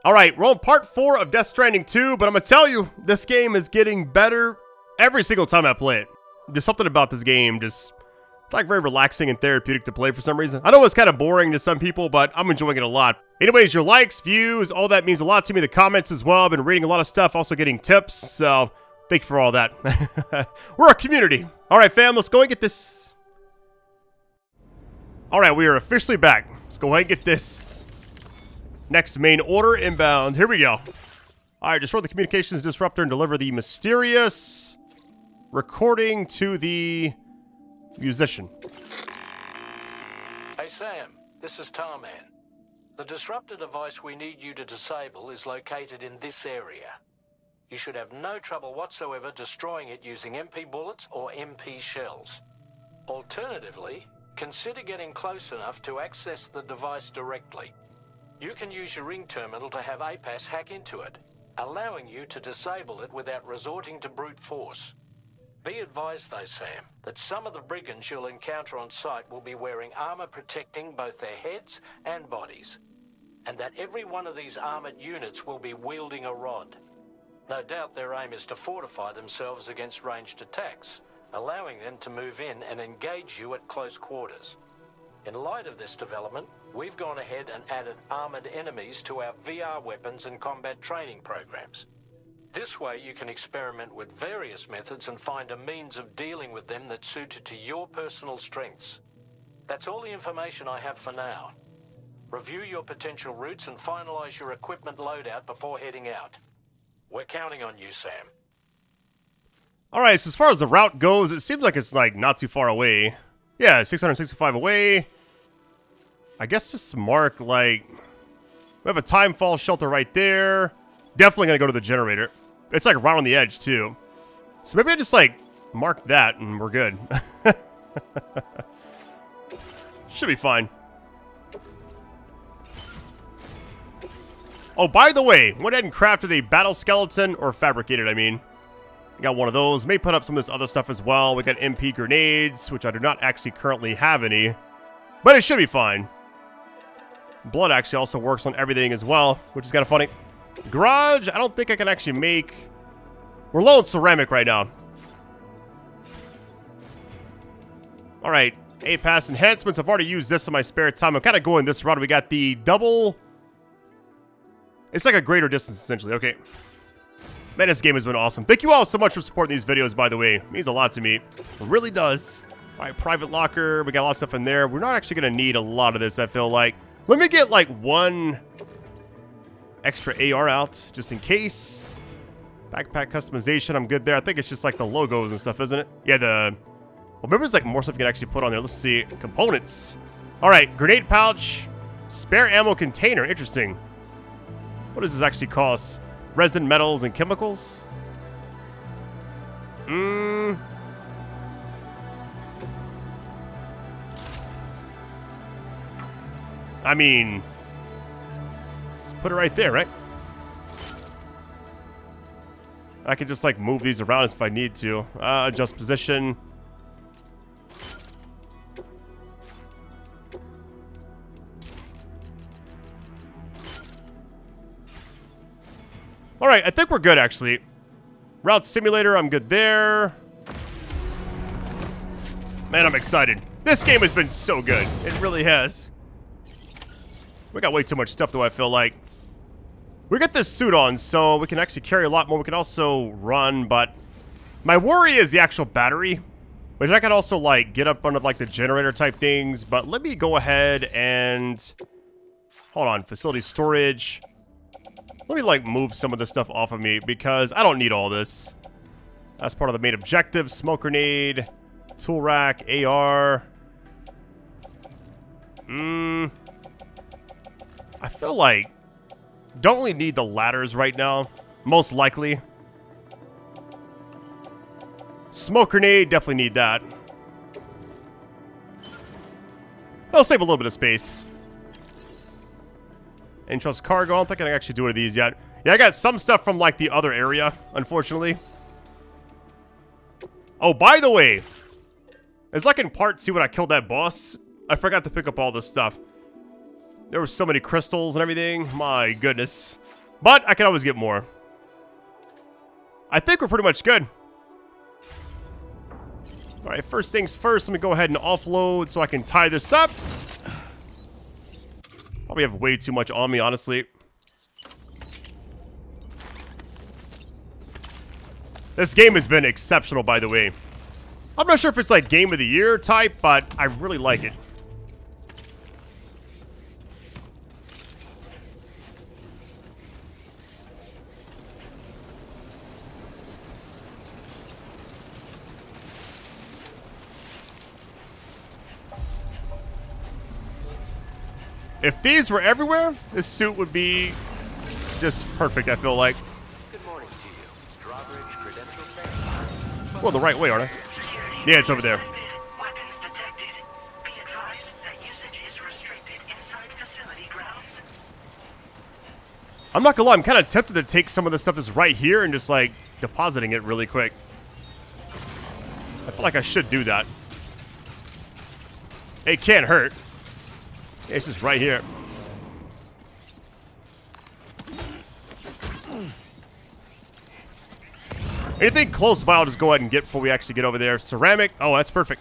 Alright, we're on part 4 of Death Stranding 2, but I'm gonna tell you, this game is getting better every single time I play it. There's something about this game, it's like very relaxing and therapeutic to play for some reason. I know it's kind of boring to some people, but I'm enjoying it a lot. Anyways, your likes, views, all that means a lot to me. The comments as well. I've been reading a lot of stuff, also getting tips, so thank you for all that. We're a community. Alright fam, let's go and get this. Alright, we are officially back. Let's go ahead and get this. Next main order inbound. Here we go. Alright, destroy the communications disruptor and deliver the mysterious recording to the musician. Hey Sam, this is Tarman. The disruptor device we need you to disable is located in this area. You should have no trouble whatsoever destroying it using MP bullets or MP shells. Alternatively, consider getting close enough to access the device directly. You can use your ring terminal to have APAS hack into it, allowing you to disable it without resorting to brute force. Be advised though, Sam, that some of the brigands you'll encounter on site will be wearing armor protecting both their heads and bodies, and that every one of these armored units will be wielding a rod. No doubt their aim is to fortify themselves against ranged attacks, allowing them to move in and engage you at close quarters. In light of this development, we've gone ahead and added armored enemies to our VR weapons and combat training programs. This way you can experiment with various methods and find a means of dealing with them that's suited to your personal strengths. That's all the information I have for now. Review your potential routes and finalize your equipment loadout before heading out. We're counting on you, Sam. Alright, so as far as the route goes, it seems like it's like not too far away. Yeah, 665 away. I guess just mark like... We have a timefall shelter right there. Definitely gonna go to the generator. It's like right on the edge too. So maybe I just like mark that and we're good. Should be fine. Oh, by the way, went ahead and crafted a battle skeleton, or fabricated, I mean. Got one of those. May put up some of this other stuff as well. We got MP grenades, which I do not actually currently have any. But it should be fine. Blood actually also works on everything as well, which is kind of funny. Garage, I don't think I can actually make... We're low on ceramic right now. Alright, APAS enhancements. I've already used this in my spare time. I'm kind of going this route. We got the double... It's like a greater distance, essentially. Okay. Man, this game has been awesome. Thank you all so much for supporting these videos, by the way. It means a lot to me. It really does. Alright, private locker. We got a lot of stuff in there. We're not actually going to need a lot of this, I feel like. Let me get, like, one extra AR out, just in case. Backpack customization, I'm good there. I think it's just, like, the logos and stuff, isn't it? Yeah, the... Well, maybe there's, like, more stuff you can actually put on there. Let's see. Components. Alright, grenade pouch. Spare ammo container. Interesting. What does this actually cost? Resin, metals, and chemicals? I mean... Just put it right there, right? I can just, like, move these around if I need to. Adjust position. Alright, I think we're good, actually. Route simulator, I'm good there. Man, I'm excited. This game has been so good. It really has. We got way too much stuff, though, I feel like. We got this suit on, so we can actually carry a lot more. We can also run, but... My worry is the actual battery. Which I could also, like, get up under, like, the generator type things. But let me go ahead and... Hold on. Facility storage... Let me, like, move some of this stuff off of me, because I don't need all this. That's part of the main objective. Smoke grenade, tool rack, AR. I feel like... Don't really need the ladders right now. Most likely. Smoke grenade, definitely need that. That'll save a little bit of space. Entrust cargo. I don't think I can actually do any of these yet. Yeah, I got some stuff from, like, the other area, unfortunately. Oh, by the way, it's like in part 2 when I killed that boss. I forgot to pick up all this stuff. There were so many crystals and everything. My goodness. But I can always get more. I think we're pretty much good. Alright, first things first, let me go ahead and offload so I can tie this up. Probably have way too much on me, honestly. This game has been exceptional, by the way. I'm not sure if it's like Game of the Year type, but I really like it. If these were everywhere, this suit would be just perfect, I feel like. Good morning to you. Drawbridge credentials there? Well, the right way, aren't I? Yeah, it's over there. Weapons detected. Be advised that usage is restricted inside facility grounds. I'm not gonna lie, I'm kind of tempted to take some of the stuff that's right here and just, like, depositing it really quick. I feel like I should do that. It can't hurt. It's just right here. Anything close by, I'll just go ahead and get before we actually get over there. Ceramic. Oh, that's perfect.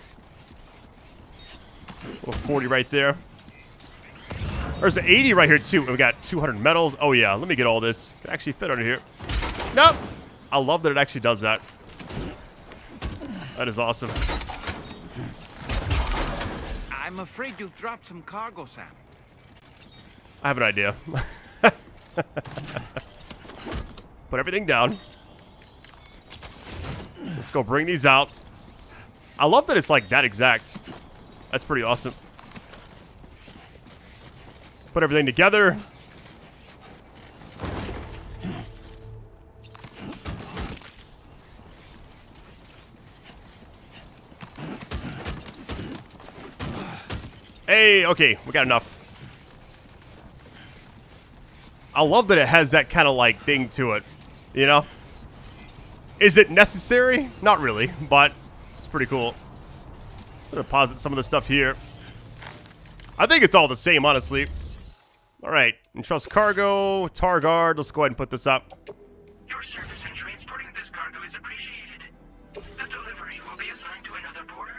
Well, 40 right there. There's an 80 right here, too. We got 200 metals. Oh, yeah. Let me get all this. Can actually fit under here. Nope. I love that it actually does that. That is awesome. I'm afraid you've dropped some cargo, Sam. I have an idea. Put everything down. Let's go bring these out. I love that it's like that exact. That's pretty awesome. Put everything together. Hey, okay, we got enough. I love that it has that kind of like thing to it, you know? Is it necessary? Not really, but it's pretty cool. I'm gonna deposit some of the stuff here. I think it's all the same, honestly. All right, entrust cargo, tar guard. Let's go ahead and put this up. Your service in transporting this cargo is appreciated. The delivery will be assigned to another porter.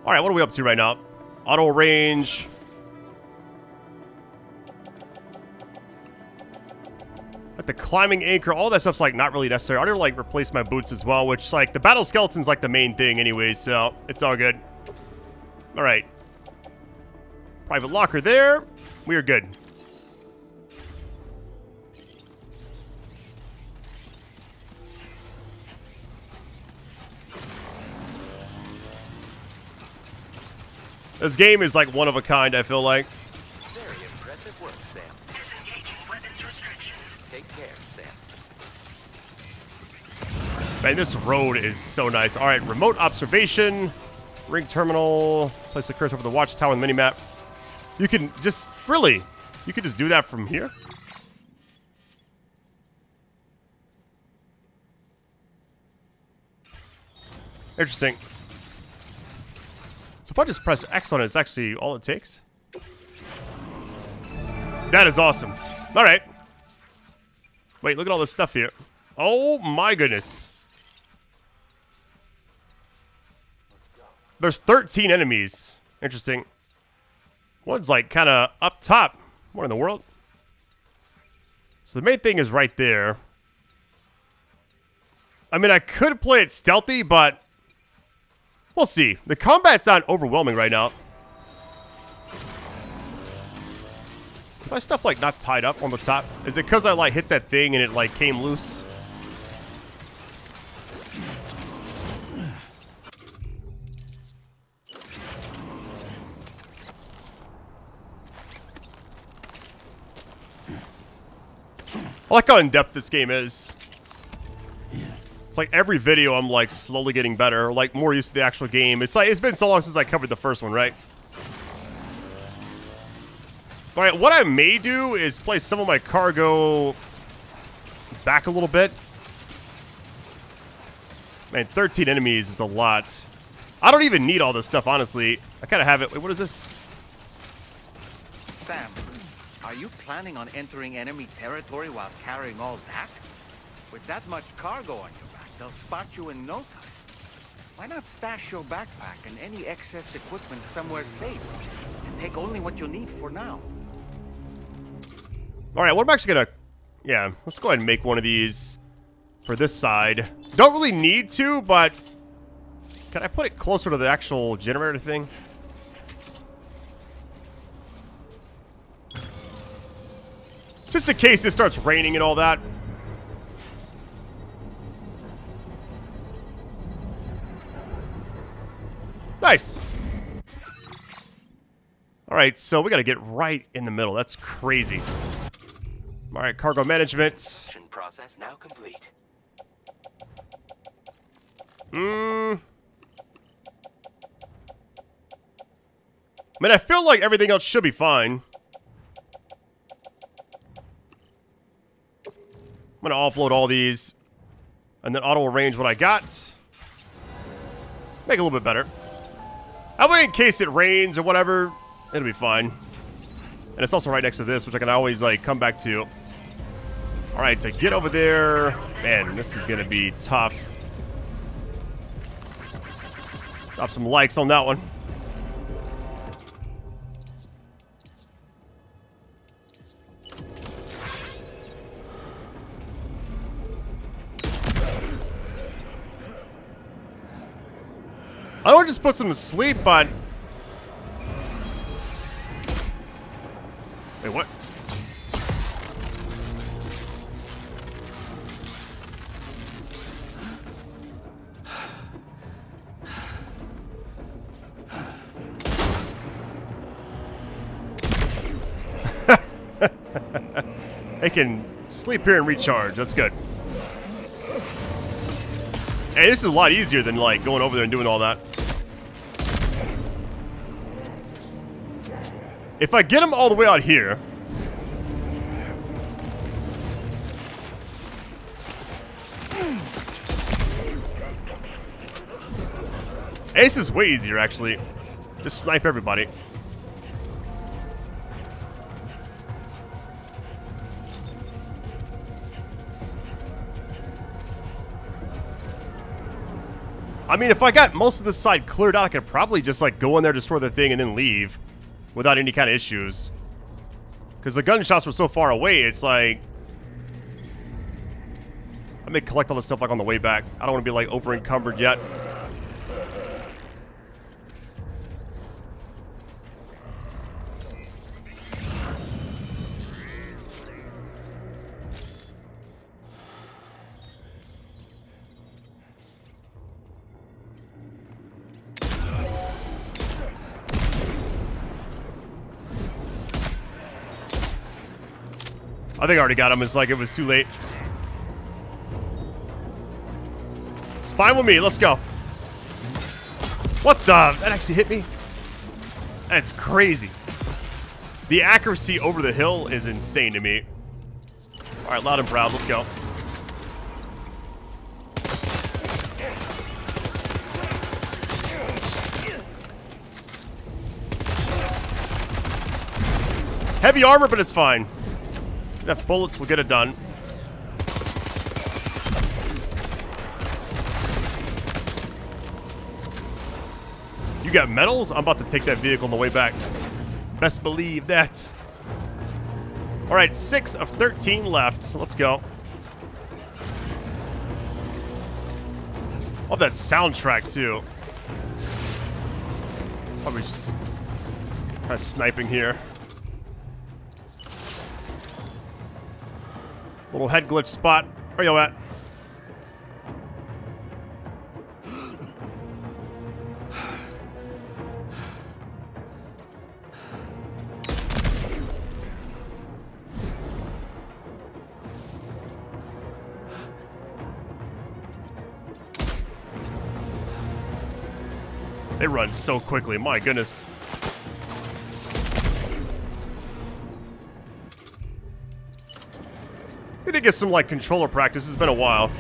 All right, what are we up to right now? Auto range. Like the climbing anchor, all that stuff's like not really necessary. I need to like replace my boots as well, which like the battle skeleton's like the main thing anyway, so it's all good. All right. Private locker there. We are good. This game is like one of a kind, I feel like. Very impressive work, Sam. Disengaging weapons restrictions. Take care, Sam. Man, this road is so nice. All right, remote observation, ring terminal, place the cursor over the watchtower on the minimap. You can just, really, you could just do that from here? Interesting. So if I just press X on it, it's actually all it takes? That is awesome. All right. Wait, look at all this stuff here. Oh my goodness. There's 13 enemies. Interesting. One's like kind of up top. What in the world? So the main thing is right there. I mean, I could play it stealthy, but we'll see. The combat's not overwhelming right now. Is my stuff like not tied up on the top? Is it because I like hit that thing and it like came loose? I like how in-depth this game is. It's like every video I'm like slowly getting better, like more used to the actual game. It's like it's been so long since I covered the first one, right? All right, what I may do is place some of my cargo back a little bit. Man, 13 enemies is a lot. I don't even need all this stuff, honestly. I kind of have it. Wait, what is this? Sam, are you planning on entering enemy territory while carrying all that? With that much cargo on your back, they'll spot you in no time. Why not stash your backpack and any excess equipment somewhere safe and take only what you need for now? All right, what I'm actually gonna... Yeah, let's go ahead and make one of these for this side. Don't really need to, but... Can I put it closer to the actual generator thing? Just in case it starts raining and all that. Nice. All right, so we got to get right in the middle. That's crazy. All right, cargo management. Process now complete. I mean, I feel like everything else should be fine. I'm gonna offload all these and then auto arrange what I got. Make it a little bit better. That way, in case it rains or whatever, it'll be fine. And it's also right next to this, which I can always like come back to. All right, to get over there, man, this is gonna be tough. Drop some likes on that one. I don't just put them to sleep, but... Wait, what? They can sleep here and recharge. That's good. Hey, this is a lot easier than, like, going over there and doing all that. If I get them all the way out here... Ace is way easier, actually. Just snipe everybody. I mean, if I got most of this side cleared out, I could probably just, like, go in there, destroy the thing, and then leave without any kind of issues. Because the gunshots were so far away, it's like... I may collect all this stuff, like, on the way back. I don't want to be, like, over-encumbered yet. I think I already got him. It's like it was too late. It's fine with me. Let's go. What the? That actually hit me? That's crazy. The accuracy over the hill is insane to me. All right, loud and proud. Let's go. Heavy armor, but it's fine. Enough bullets will get it done. You got medals? I'm about to take that vehicle on the way back. Best believe that. All right, 6 of 13 left. Let's go. Love that soundtrack, too. Probably just kind of sniping here. Little head glitch spot. Where you at? They run so quickly, my goodness. to get some, like, controller practice. It's been a while.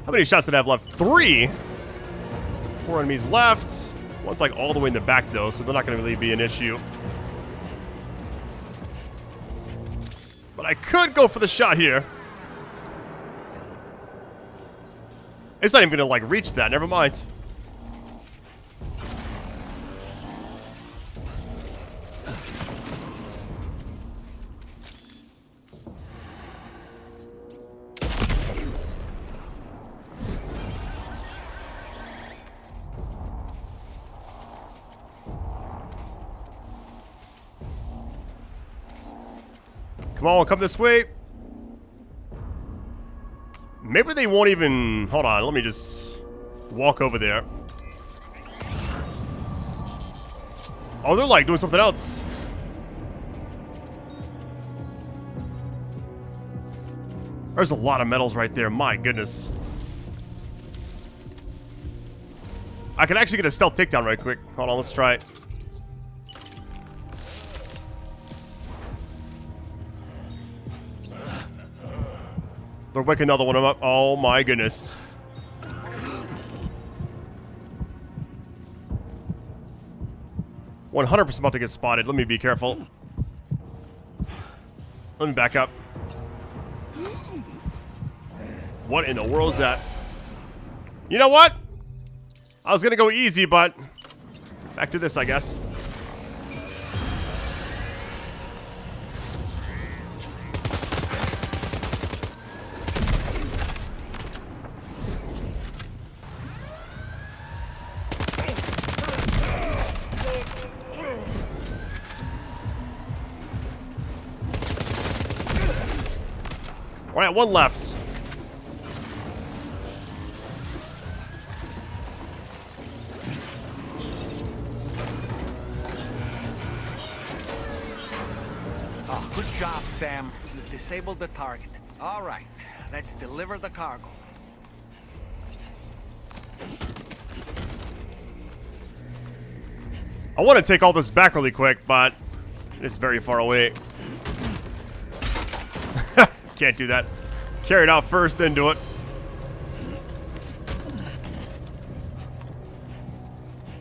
How many shots did I have left? 3? 4 enemies left. One's, like, all the way in the back, though, so they're not going to really be an issue. But I could go for the shot here. It's not even going to, like, reach that. Never mind. Come on, come this way. Maybe they won't even... Hold on, let me just walk over there. Oh, they're like doing something else. There's a lot of metals right there, my goodness. I can actually get a stealth takedown right quick. Hold on, let's try it. They're waking another one up. Oh my goodness. "100% about to get spotted. Let me be careful. Let me back up. What in the world is that? You know what? I was gonna go easy, but back to this, I guess. All right, one left. Oh, good job, Sam. You disabled the target. All right, let's deliver the cargo. I want to take all this back really quick, but it's very far away. Can't do that. Carry it out first, then do it.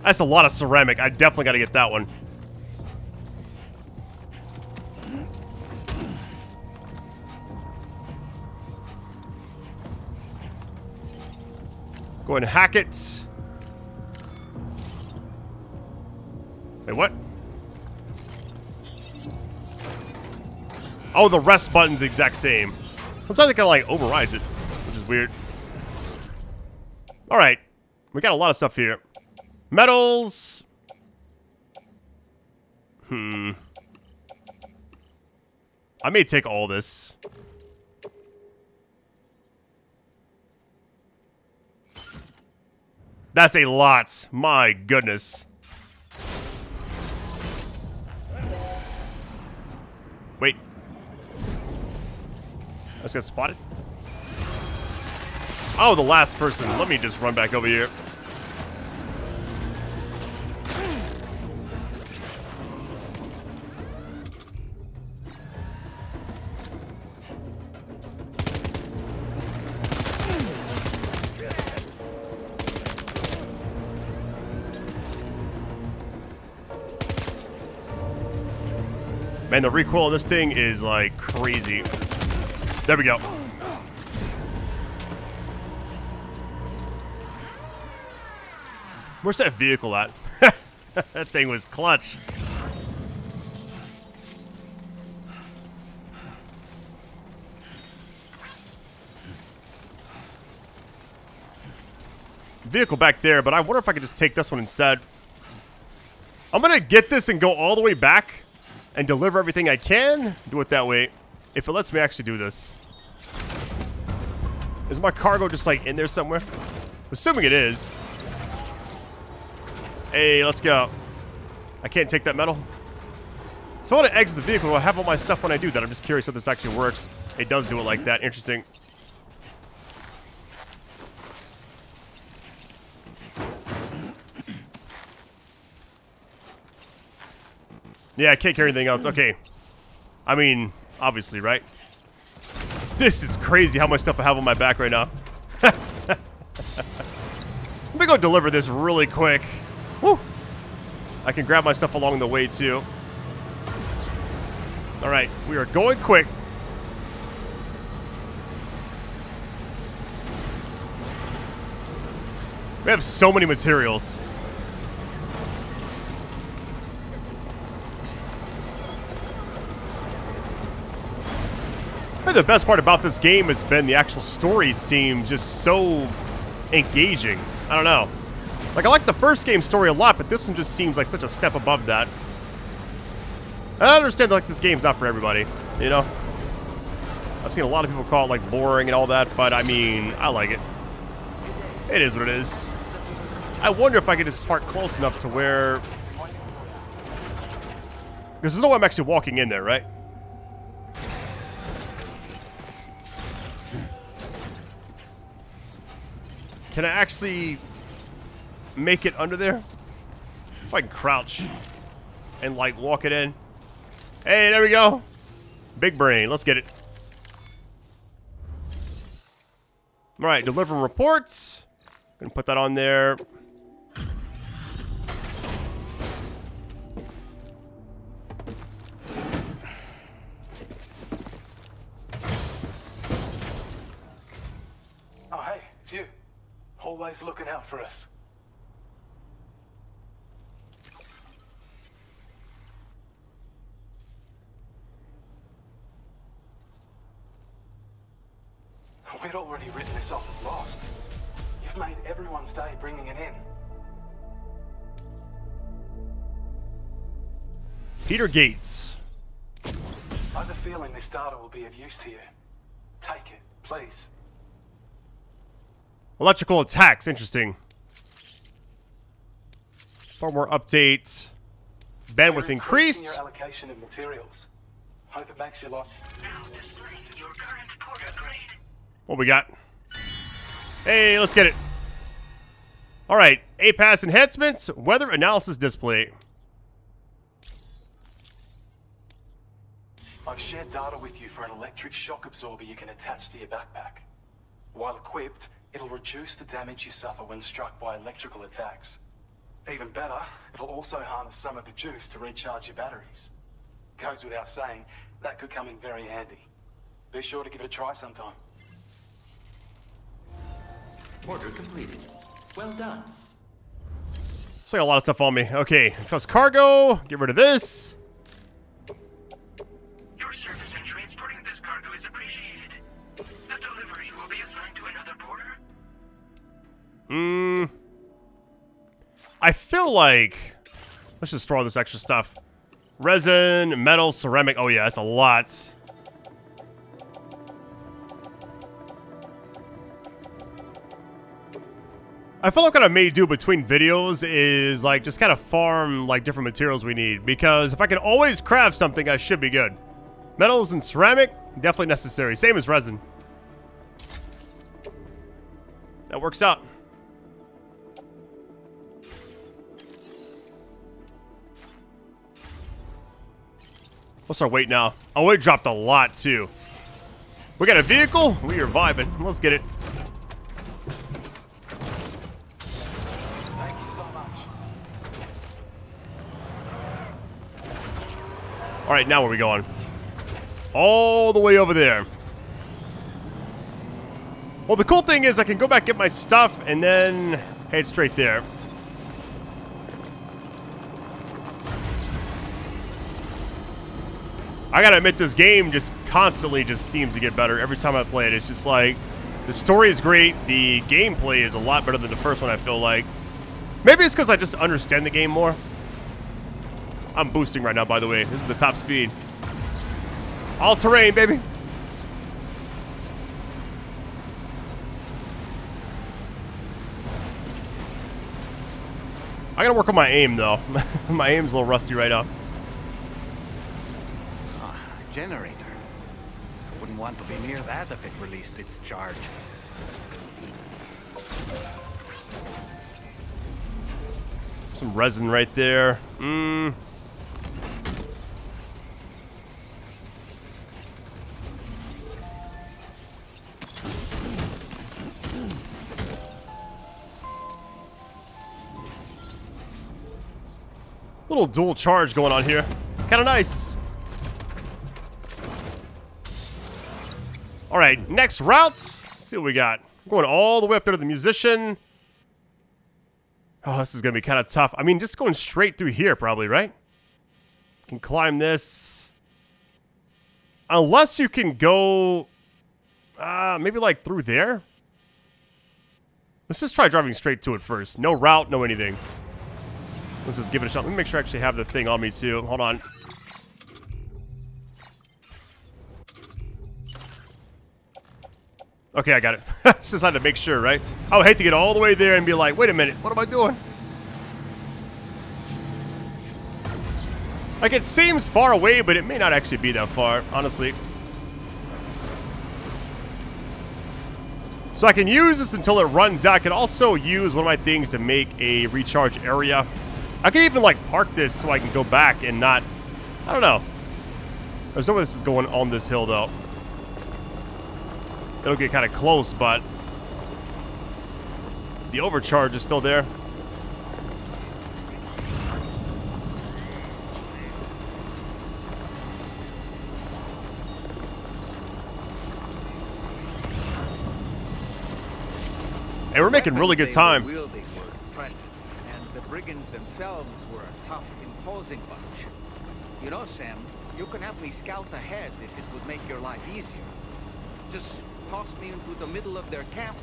That's a lot of ceramic. I definitely got to get that one. Go ahead and hack it. Wait, what? Oh, the rest button's the exact same. Sometimes it kind of like overrides it, which is weird. All right, we got a lot of stuff here. Metals. I may take all this. That's a lot. My goodness. Wait. Let's get spotted. Oh, the last person. Let me just run back over here. Man, the recoil of this thing is like crazy. There we go. Where's that vehicle at? That thing was clutch. Vehicle back there, but I wonder if I could just take this one instead. I'm gonna get this and go all the way back and deliver everything I can. Do it that way. If it lets me actually do this. Is my cargo just like in there somewhere? Assuming it is. Hey, let's go. I can't take that metal. So I want to exit the vehicle. I have all my stuff when I do that. I'm just curious if this actually works. It does do it like that. Interesting. Yeah, I can't carry anything else. Okay. I mean, obviously, right? This is crazy how much stuff I have on my back right now. Let me go deliver this really quick. Woo! I can grab my stuff along the way, too. Alright, we are going quick. We have so many materials. The best part about this game has been the actual story seems just so engaging. I don't know. Like, I like the first game story a lot, but this one just seems like such a step above that. I understand, like, this game's not for everybody, you know? I've seen a lot of people call it, like, boring and all that, but, I mean, I like it. It is what it is. I wonder if I could just park close enough to where... Because there's no way I'm actually walking in there, right? Can I actually make it under there? If I can crouch and, like, walk it in. Hey, there we go. Big brain. Let's get it. All right, deliver reports. Gonna put that on there. Oh, hey, it's you. Always looking out for us. We'd already written this off as lost. You've made everyone's day bringing it in. Peter Gates. I have a feeling this data will be of use to you. Take it, please. Electrical attacks. Interesting. Firmware update. Bandwidth increased. Your allocation of materials. Hope it makes your life. Now displaying your current porter grade. What we got? Hey, let's get it. All right. APAS enhancements. Weather analysis display. I've shared data with you for an electric shock absorber you can attach to your backpack. While equipped, it'll reduce the damage you suffer when struck by electrical attacks. Even better, it'll also harness some of the juice to recharge your batteries. Goes without saying, that could come in very handy. Be sure to give it a try sometime. Order completed. Well done. Looks like a lot of stuff on me. Okay, trust cargo. Get rid of this. Your service in transporting this cargo is appreciated. The delivery will be assigned to another porter. I feel like... Let's just store all this extra stuff. Resin, metal, ceramic. Oh yeah, that's a lot. I feel like what I may do between videos is like just kind of farm like different materials we need, because if I can always craft something, I should be good. Metals and ceramic, definitely necessary. Same as resin. That works out. What's our weight now? Oh, it dropped a lot too. We got a vehicle. We are vibing. Let's get it. Thank you so much. All right, now where are we going? All the way over there. Well, the cool thing is I can go back, get my stuff, and then head straight there. I gotta admit, this game just constantly just seems to get better every time I play it. It's just like, the story is great, the gameplay is a lot better than the first one, I feel like. Maybe it's because I just understand the game more. I'm boosting right now, by the way. This is the top speed. All terrain, baby. I gotta work on my aim, though. My aim's a little rusty right now. Generator. I wouldn't want to be near that if it released its charge. Some resin right there. Little dual charge going on here. Kind of nice. All right, next routes. Let's see what we got. Going all the way up there to the musician. Oh, this is going to be kind of tough. I mean, just going straight through here probably, right? Can climb this. Unless you can go... maybe like through there? Let's just try driving straight to it first. No route, no anything. Let's just give it a shot. Let me make sure I actually have the thing on me too. Hold on. Okay, I got it. Just had to make sure, right? I would hate to get all the way there and be like, wait a minute, what am I doing? Like, it seems far away, but it may not actually be that far, honestly. So I can use this until it runs out. I can also use one of my things to make a recharge area. I can even, like, park this so I can go back and not... I don't know. There's no way this is going on this hill, though. It'll get kind of close, but... the overcharge is still there. Hey, we're making really good time. Were impressive, and the brigands themselves were a tough, imposing bunch. You know, Sam, you can have me scout ahead if it would make your life easier. Just toss me into the middle of their camp,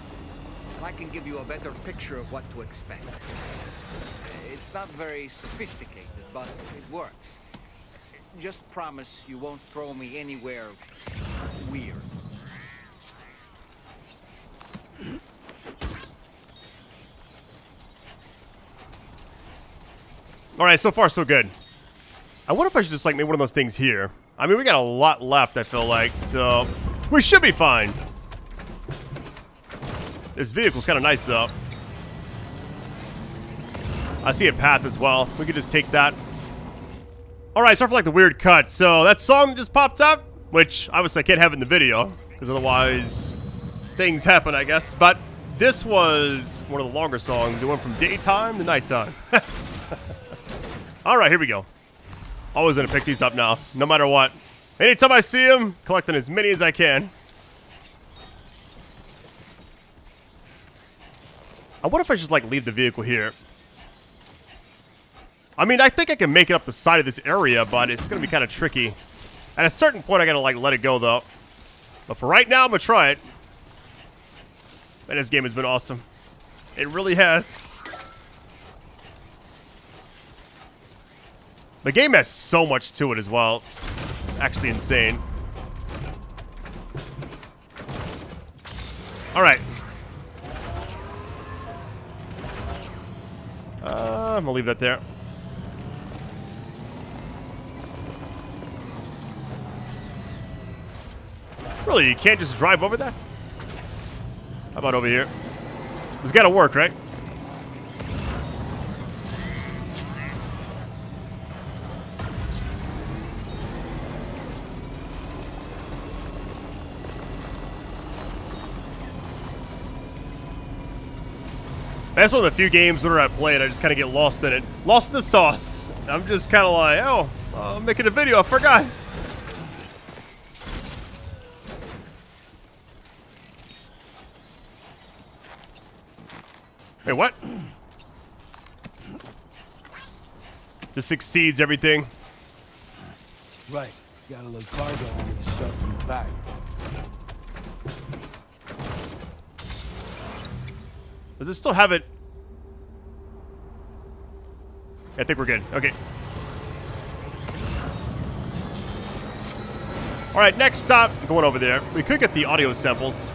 and I can give you a better picture of what to expect. It's not very sophisticated, but it works. Just promise you won't throw me anywhere weird. Alright, so far so good. I wonder if I should just like make one of those things here. I mean, we got a lot left, I feel like, so we should be fine. This vehicle's kind of nice, though. I see a path as well. We could just take that. Alright, sorry for like the weird cut. So that song just popped up, which obviously I can't have in the video, because otherwise things happen, I guess. But this was one of the longer songs. It went from daytime to nighttime. Alright, here we go. Always gonna pick these up now, no matter what. Anytime I see them, collecting as many as I can. I wonder if I just like leave the vehicle here. I mean, I think I can make it up the side of this area, but it's gonna be kind of tricky. At a certain point, I gotta like let it go though. But for right now, I'm gonna try it. Man, this game has been awesome. It really has. The game has so much to it as well. It's actually insane. Alright. I'm gonna leave that there. Really, you can't just drive over that? How about over here? It's gotta work, right? That's one of the few games whenever I play it, I just kind of get lost in it. Lost in the sauce. I'm just kind of like, oh, I'm making a video, I forgot. Wait, what? This exceeds everything. Right. Got a little cargo on the shelf in the back. Does it still have it? I think we're good. Okay. Alright, next stop. Going over there. We could get the audio samples.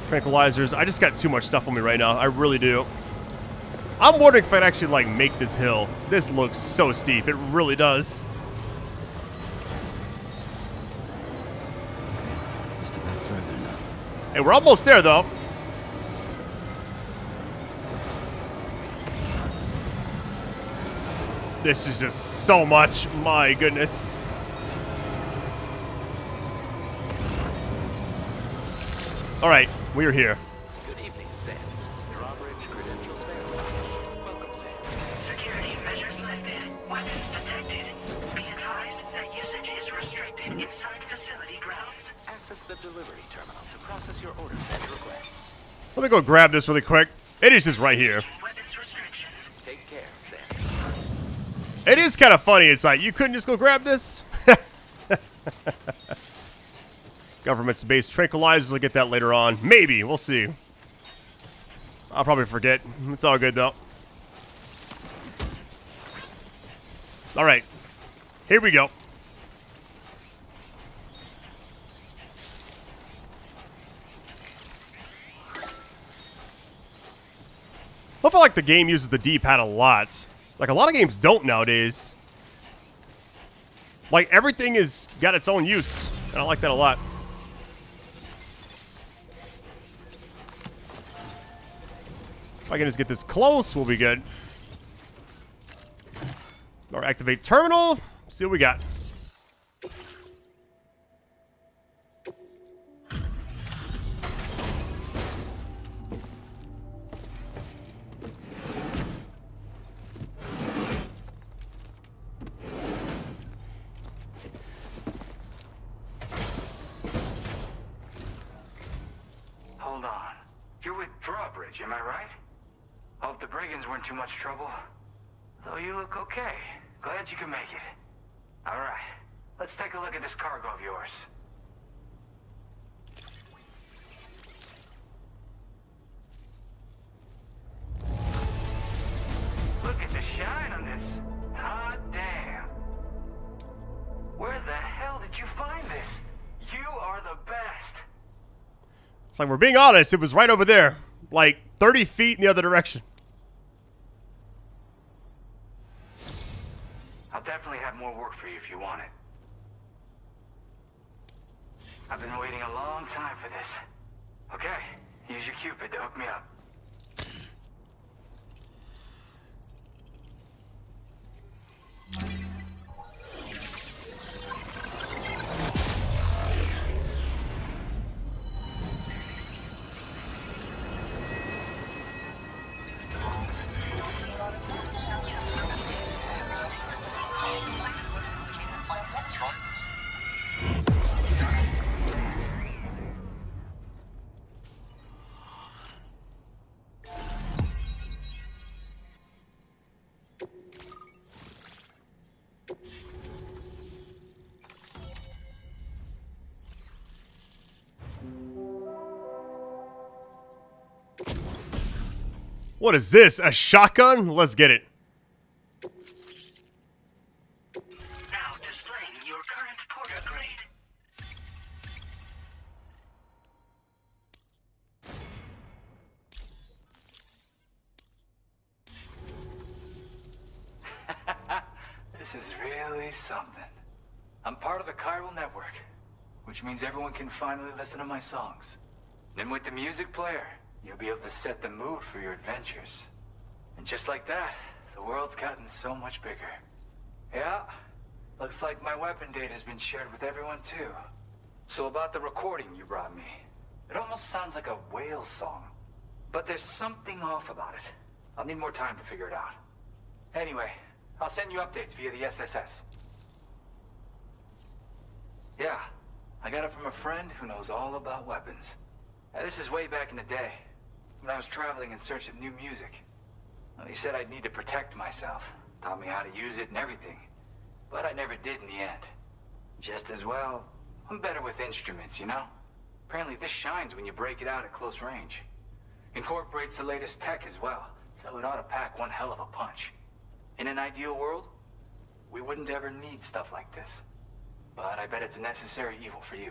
Tranquilizers. I just got too much stuff on me right now. I really do. I'm wondering if I'd actually, like, make this hill. This looks so steep. It really does. Just a bit further now. Hey, we're almost there, though. This is just so much. My goodness. All right, we are here. Good evening, Sam. Drawbridge Credential Sales. Let me go grab this really quick. It is just right here. Weapons restrictions. Take care, Sam. It is kind of funny. It's like, you couldn't just go grab this? Government's base tranquilizers. We'll get that later on. Maybe. We'll see. I'll probably forget. It's all good, though. All right. Here we go. I feel like the game uses the D-pad a lot. Like, a lot of games don't nowadays. Like, everything is got its own use. And I like that a lot. If I can just get this close, we'll be good. Or activate terminal. See what we got. Hold on. You're with Drawbridge, am I right? Hope the brigands weren't too much trouble. Though you look okay. Glad you can make it. All right. Let's take a look at this cargo of yours. Look at the shine on this. Hot damn. Where the hell did you find this? You are the best. It's like, we're being honest, it was right over there. Like, 30 feet in the other direction. I'll definitely have more work for you if you want it. I've been waiting a long time for this. Okay, use your Cupid to hook me up. What is this? A shotgun? Let's get it. Now displaying your current porter grade. This is really something. I'm part of the chiral network, which means everyone can finally listen to my songs. Then with the music player, you'll be able to set the mood for your adventures. And just like that, the world's gotten so much bigger. Yeah, looks like my weapon data has been shared with everyone too. So about the recording you brought me, it almost sounds like a whale song. But there's something off about it. I'll need more time to figure it out. Anyway, I'll send you updates via the SSS. Yeah, I got it from a friend who knows all about weapons. Now, this is way back in the day, when I was traveling in search of new music. Well, he said I'd need to protect myself, taught me how to use it and everything. But I never did in the end. Just as well, I'm better with instruments, you know? Apparently this shines when you break it out at close range. Incorporates the latest tech as well, so it ought to pack one hell of a punch. In an ideal world, we wouldn't ever need stuff like this. But I bet it's a necessary evil for you.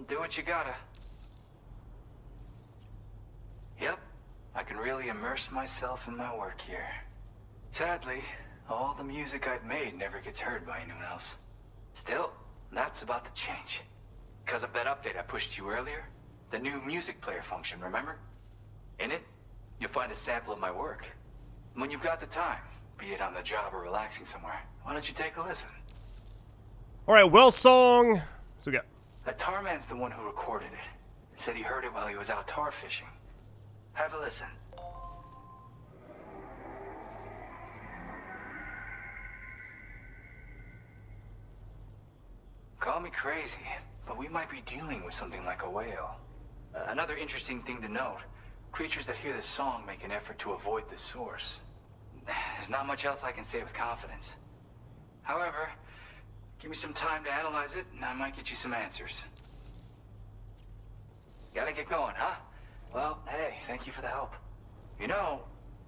Do what you gotta. Yep, I can really immerse myself in my work here. Sadly, all the music I've made never gets heard by anyone else. Still, that's about to change. Because of that update I pushed you earlier, the new music player function, remember? In it, you'll find a sample of my work. When you've got the time, be it on the job or relaxing somewhere, why don't you take a listen? All right, well song. So we got. Tarman's the one who recorded it. Said he heard it while he was out tar fishing. Have a listen. Call me crazy, but we might be dealing with something like a whale. Another interesting thing to note, Creatures that hear this song make an effort to avoid the source. There's not much else I can say with confidence. However, give me some time to analyze it, and I might get you some answers. Gotta get going, huh? Well, hey, thank you for the help. You know,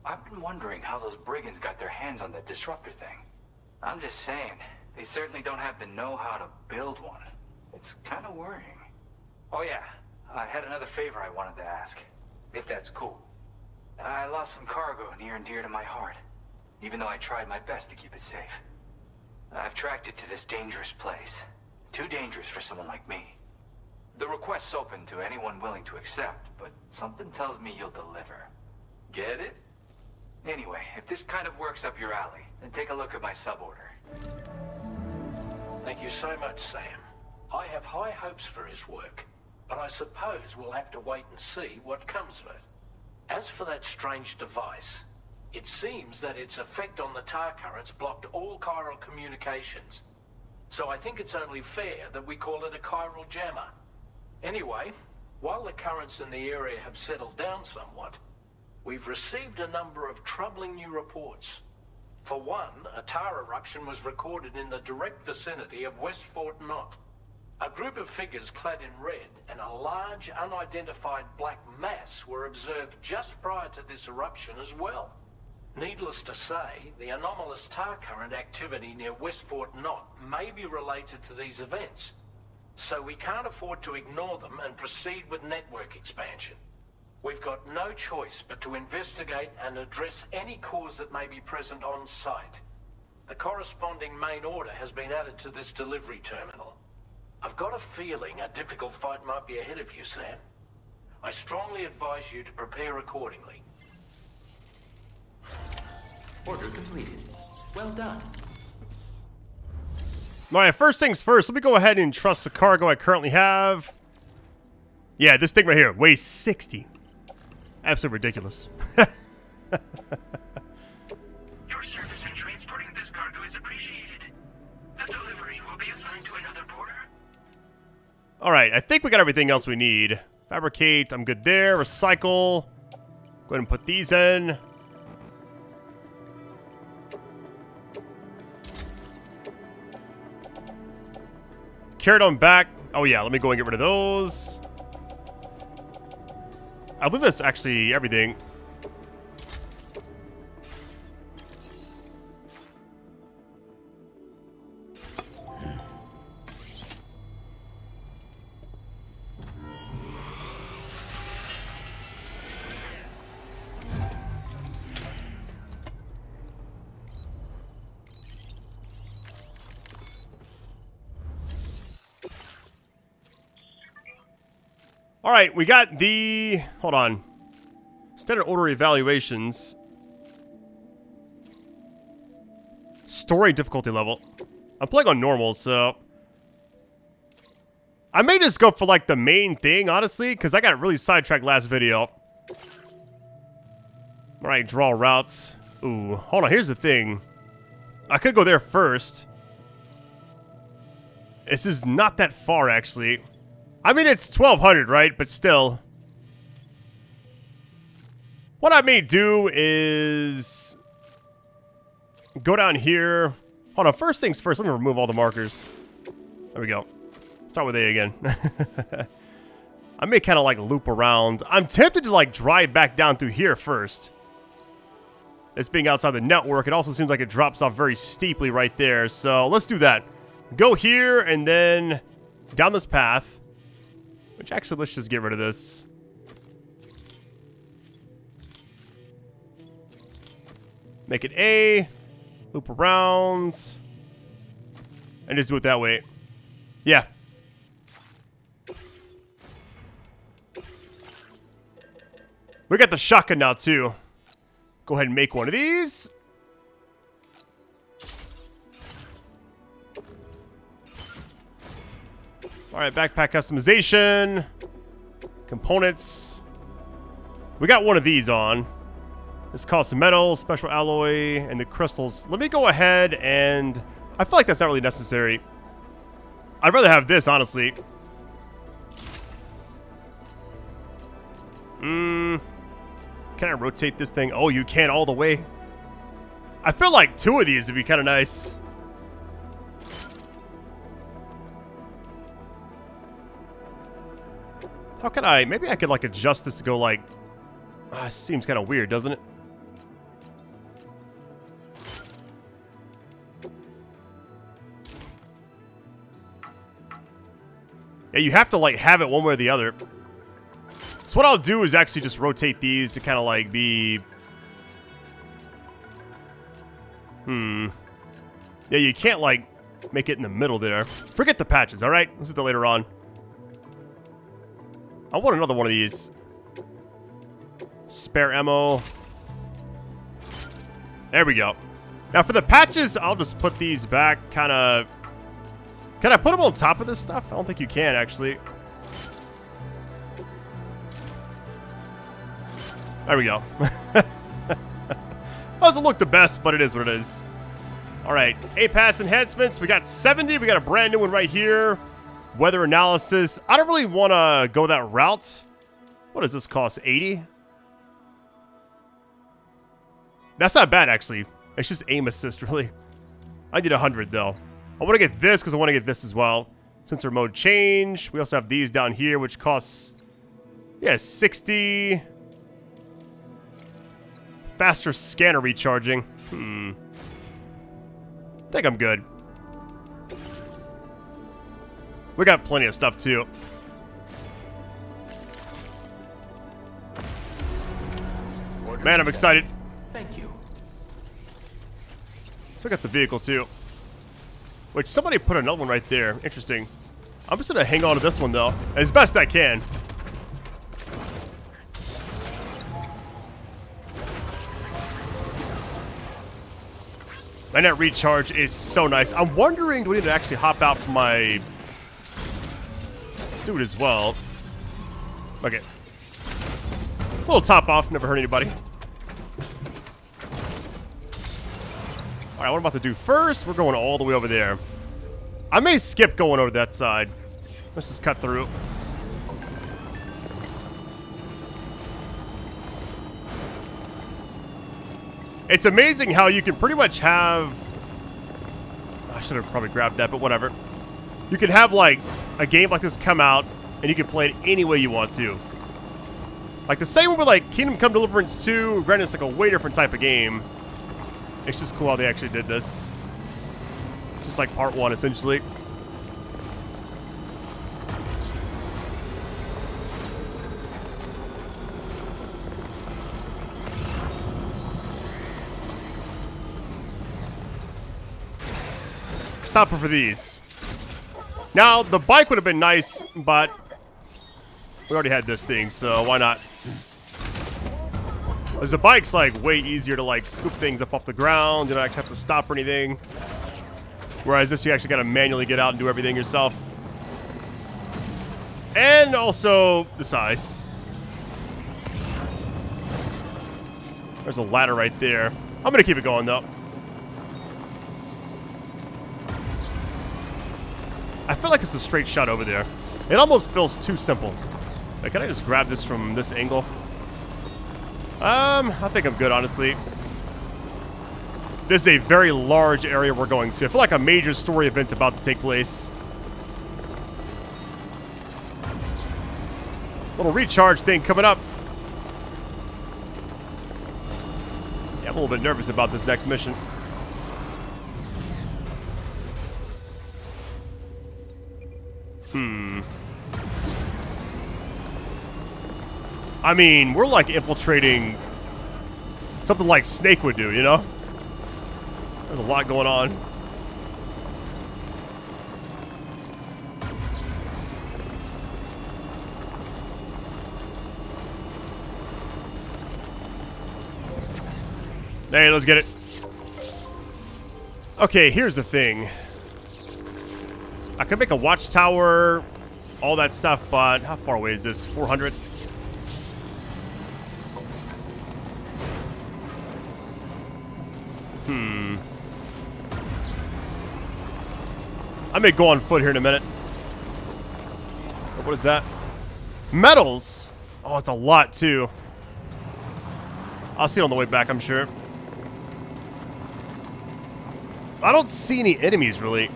I've been wondering how those brigands got their hands on that disruptor thing. I'm just saying, they certainly don't have the know-how to build one. It's kind of worrying. Oh yeah, I had another favor I wanted to ask, if that's cool. I lost some cargo near and dear to my heart, even though I tried my best to keep it safe. I've tracked it to this dangerous place. Too dangerous for someone like me. The request's open to anyone willing to accept, but something tells me you'll deliver. Get it? Anyway, if this kind of works up your alley, then take a look at my suborder. Thank you so much, Sam. I have high hopes for his work, but I suppose we'll have to wait and see what comes of it. As for that strange device, it seems that its effect on the tar currents blocked all chiral communications. So I think it's only fair that we call it a chiral jammer. Anyway, while the currents in the area have settled down somewhat, we've received a number of troubling new reports. For one, a tar eruption was recorded in the direct vicinity of West Fort Knot. A group of figures clad in red and a large unidentified black mass were observed just prior to this eruption as well. Needless to say, the anomalous tar current activity near West Fort Knot may be related to these events, so we can't afford to ignore them and proceed with network expansion. We've got no choice but to investigate and address any cause that may be present on site. The corresponding main order has been added to this delivery terminal. I've got a feeling a difficult fight might be ahead of you, Sam. I strongly advise you to prepare accordingly. Order completed. Well done. Alright, first things first, let me go ahead and trust the cargo I currently have. Yeah, this thing right here weighs 60. Absolutely ridiculous. Your service in transporting this cargo is appreciated. The delivery will be assigned to another porter. Alright, I think we got everything else we need. Fabricate, I'm good there. Recycle. Go ahead and put these in. Carried on back. Oh yeah, let me go and get rid of those. I believe that's actually everything. All right, we got the... Hold on. Standard order evaluations. Story difficulty level. I'm playing on normal, so... I may just go for, like, the main thing, honestly, because I got really sidetracked last video. All right, draw routes. Ooh, hold on, here's the thing. I could go there first. This is not that far, actually. I mean, it's 1,200, right? But still. What I may do is... go down here. Hold on, first things first. Let me remove all the markers. There we go. Start with A again. I may kind of, like, loop around. I'm tempted to, like, drive back down through here first. This being outside the network, it also seems like it drops off very steeply right there. So, let's do that. Go here, and then down this path. Which, actually, let's just get rid of this. Make it A. Loop around. And just do it that way. Yeah. We got the shotgun now, too. Go ahead and make one of these. Alright, backpack customization. Components. We got one of these on. This costs metal, special alloy, and the crystals. Let me go ahead and... I feel like that's not really necessary. I'd rather have this, honestly. Can I rotate this thing? Oh, you can all the way. I feel like 2 of these would be kind of nice. How can I... Maybe I could, like, adjust this to go, like... seems kind of weird, doesn't it? Yeah, you have to, like, have it one way or the other. So what I'll do is actually just rotate these to kind of, like, be... Yeah, you can't, like, make it in the middle there. Forget the patches, alright? Let's do that later on. I want another one of these. Spare ammo. There we go. Now for the patches, I'll just put these back kind of... Can I put them on top of this stuff? I don't think you can, actually. There we go. Doesn't look the best, but it is what it is. Alright, A-Pass enhancements. We got 70. We got a brand new one right here. Weather analysis. I don't really want to go that route. What does this cost? 80? That's not bad, actually. It's just aim assist, really. I need 100, though. I want to get this because I want to get this as well. Sensor mode change. We also have these down here, which costs... Yeah, 60. Faster scanner recharging. I think I'm good. We got plenty of stuff, too. Man, I'm excited. Thank you. So I got the vehicle, too. Which, somebody put another one right there. Interesting. I'm just going to hang on to this one, though. As best I can. My net recharge is so nice. I'm wondering, do we need to actually hop out from my suit as well? Okay. A little top off, never hurt anybody. Alright, what I'm about to do first, we're going all the way over there. I may skip going over that side. Let's just cut through. It's amazing how you can pretty much have... I should have probably grabbed that, but whatever. You can have, like, a game like this come out, and you can play it any way you want to. Like, the same with, like, Kingdom Come Deliverance 2. Granted, it's like a way different type of game. It's just cool how they actually did this. Just like part 1, essentially. Stopper for these. Now, the bike would have been nice, but we already had this thing, so why not? Because the bike's, like, way easier to, like, scoop things up off the ground. You don't actually have to stop or anything. Whereas this, you actually got to manually get out and do everything yourself. And also, the size. There's a ladder right there. I'm going to keep it going, though. I feel like it's a straight shot over there. It almost feels too simple. Like, can I just grab this from this angle? I think I'm good, honestly. This is a very large area we're going to. I feel like a major story event's about to take place. Little recharge thing coming up. Yeah, I'm a little bit nervous about this next mission. I mean, we're like infiltrating something like Snake would do, you know? There's a lot going on. Hey, let's get it. Okay, here's the thing. I could make a watchtower, all that stuff, but how far away is this? 400? I may go on foot here in a minute. What is that? Metals? Oh, it's a lot, too. I'll see it on the way back, I'm sure. I don't see any enemies, really.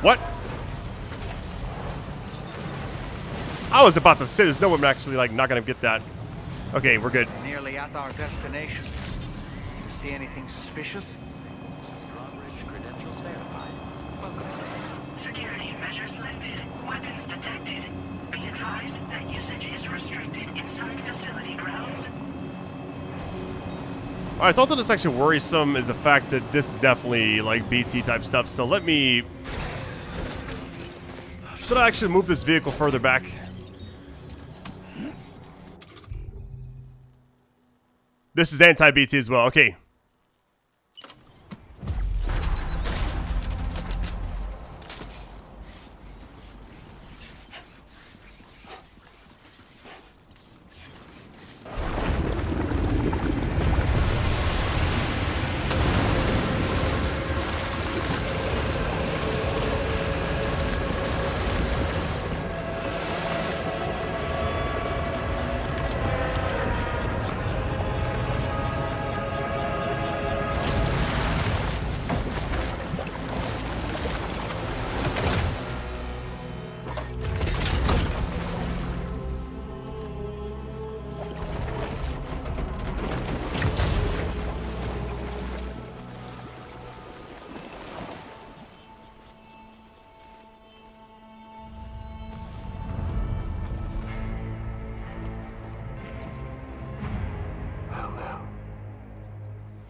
What? I was about to say, there's no one actually, like, not gonna get that. Okay, we're good. Nearly at our destination. You see anything suspicious? Drawbridge credentials verified. Welcome, Security measures lifted. Weapons detected. Be advised that usage is restricted inside facility grounds. Alright, I thought that it's actually worrisome is the fact that this is definitely, like, BT type stuff, so let me... Should I actually move this vehicle further back? This is anti-BT as well. Okay.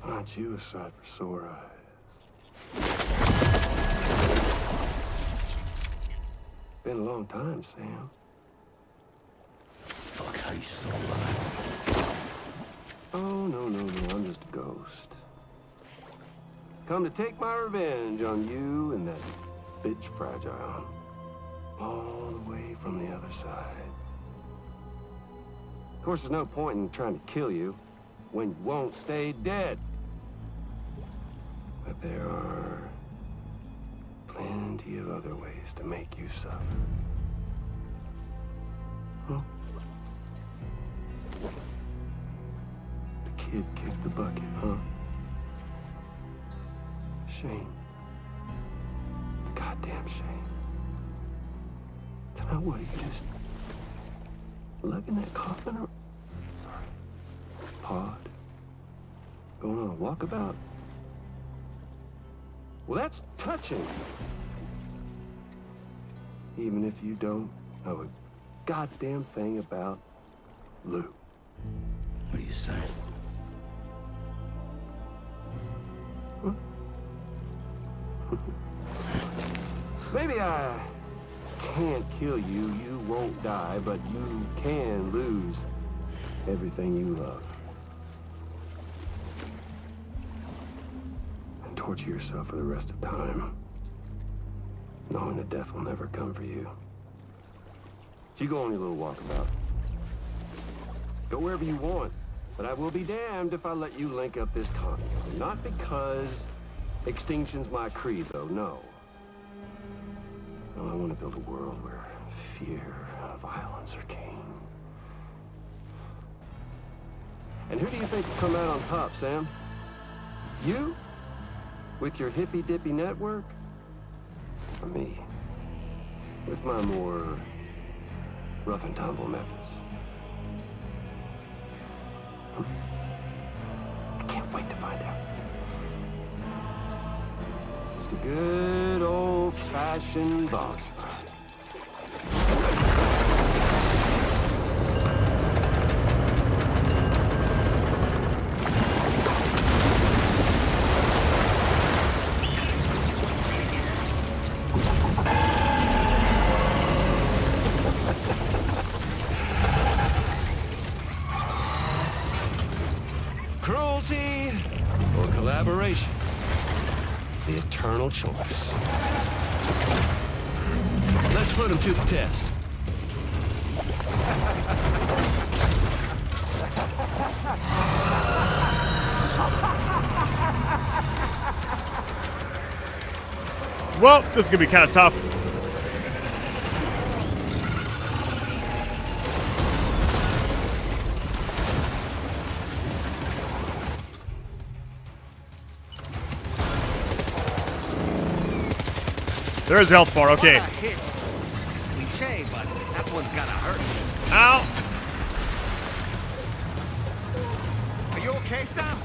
Aren't you a sight for sore eyes? Been a long time, Sam. Fuck, how you still alive? Oh, no, I'm just a ghost. Come to take my revenge on you and that bitch Fragile. All the way from the other side. Of course, there's no point in trying to kill you when you won't stay dead. But there are plenty of other ways to make you suffer. Huh? The kid kicked the bucket, huh? Shame. Goddamn shame. So now what, are you just lugging that coffin or pod? Going on a walkabout? Well, that's touching. Even if you don't know a goddamn thing about Lou. What do you say? Huh? Maybe I can't kill you, you won't die, but you can lose everything you love. And torture yourself for the rest of time, knowing that death will never come for you. So you go on your little walkabout. Go wherever you want, but I will be damned if I let you link up this commune. Not because extinction's my creed, though, no. No, I want to build a world where fear and violence are king. And who do you think will come out on top, Sam? You? With your hippy-dippy network? Or me? With my more rough and tumble methods? I can't wait to find out. Just a good old-fashioned boss fight. Cruelty or collaboration? The eternal choice. Let's put him to the test. Well, this is gonna be kind of tough. There's a health bar, okay. What a hit. Cliche, but that one's gonna hurt. Ow! Are you okay, Sam?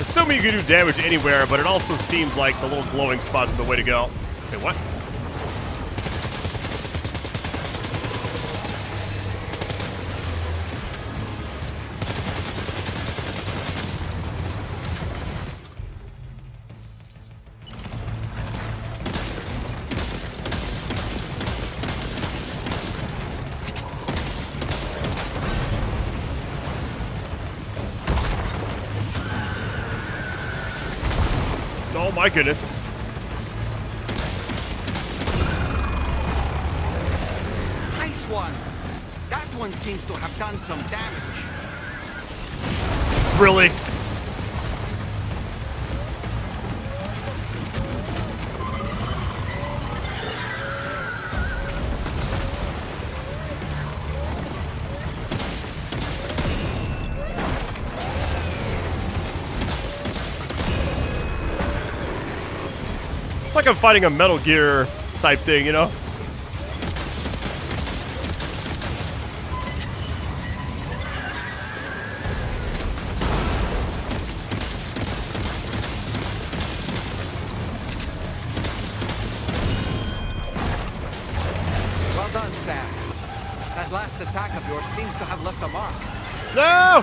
Assuming you can do damage anywhere, but it also seems like the little glowing spots are the way to go. Wait, what? Oh my goodness. Nice one. That one seems to have done some damage. Really? It's like I'm fighting a Metal Gear type thing, you know? Well done, Sam. That last attack of yours seems to have left a mark. No!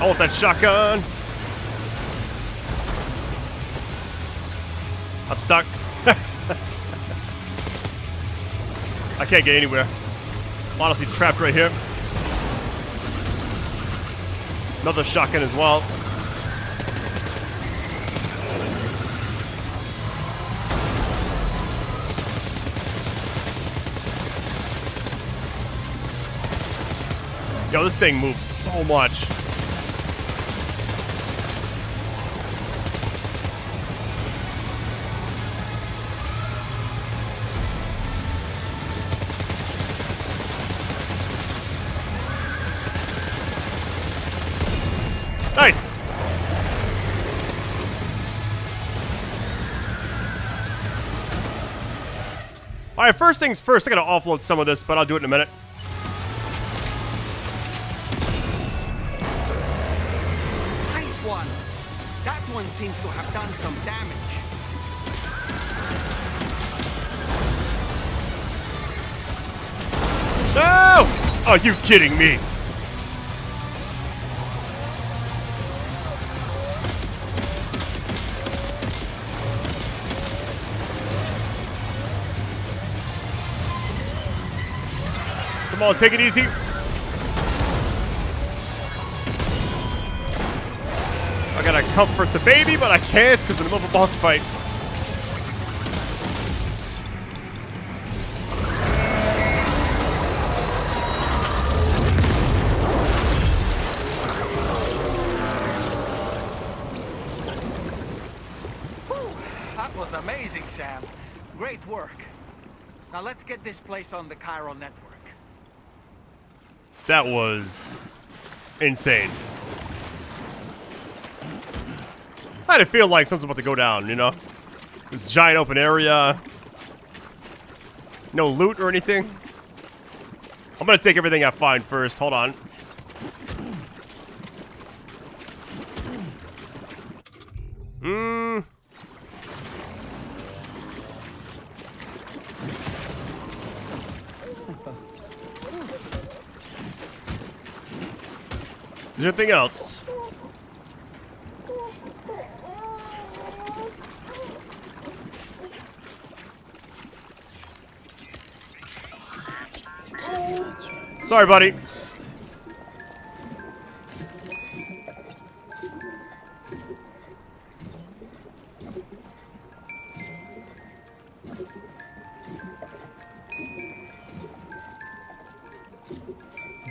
I want that shotgun. I'm stuck. I can't get anywhere. I'm honestly trapped right here. Another shotgun as well. Yo, this thing moves so much. Nice. All right, first things first, I gotta offload some of this, but I'll do it in a minute. Nice one. That one seems to have done some damage. No! Are you kidding me? Come on, take it easy. I gotta comfort the baby, but I can't because of the middle of a boss fight. That was amazing, Sam. Great work. Now let's get this place on the chiral network. That was insane. I had to feel like something's about to go down, you know? This giant open area. No loot or anything. I'm gonna take everything I find first. Hold on. Is there anything else? Sorry, buddy.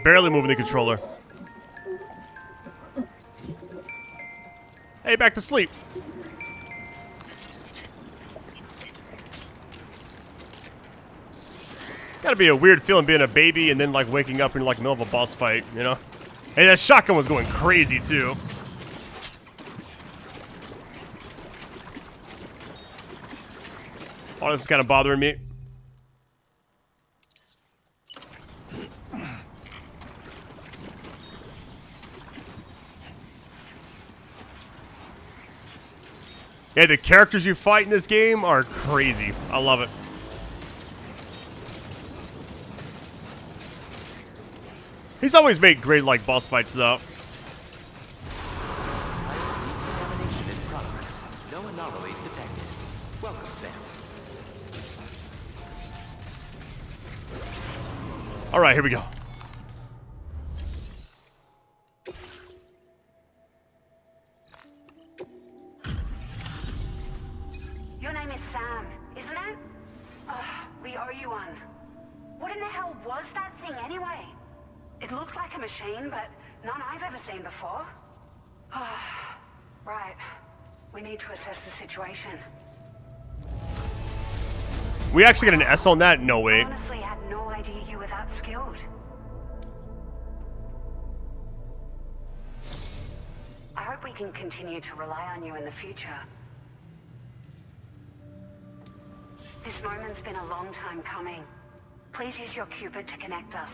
Barely moving the controller. Hey, back to sleep. Gotta be a weird feeling being a baby and then like waking up in like the middle of a boss fight, you know? Hey, that shotgun was going crazy too. Oh, this is kind of bothering me. Yeah, the characters you fight in this game are crazy. I love it. He's always made great, like, boss fights, though. Decontamination in progress. No anomalies detected. Welcome, Sam. All right, here we go. Your name is Sam, isn't it? We owe you one. What in the hell was that thing anyway? It looked like a machine, but none I've ever seen before. Right. We need to assess the situation. We actually get an S on that? No way. I honestly had no idea you were that skilled. I hope we can continue to rely on you in the future. This moment's been a long time coming. Please use your Cupid to connect us.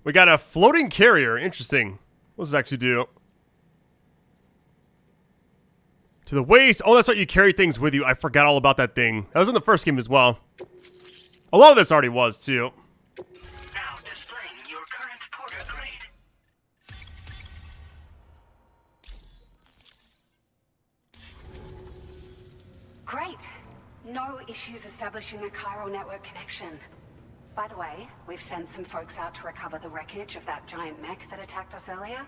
We got a floating carrier. Interesting. What does this actually do? To the waist. Oh, that's right. You carry things with you. I forgot all about that thing. That was in the first game as well. A lot of this already was, too. Now displaying your current porter grade. Great. No issues establishing a chiral network connection. By the way, we've sent some folks out to recover the wreckage of that giant mech that attacked us earlier.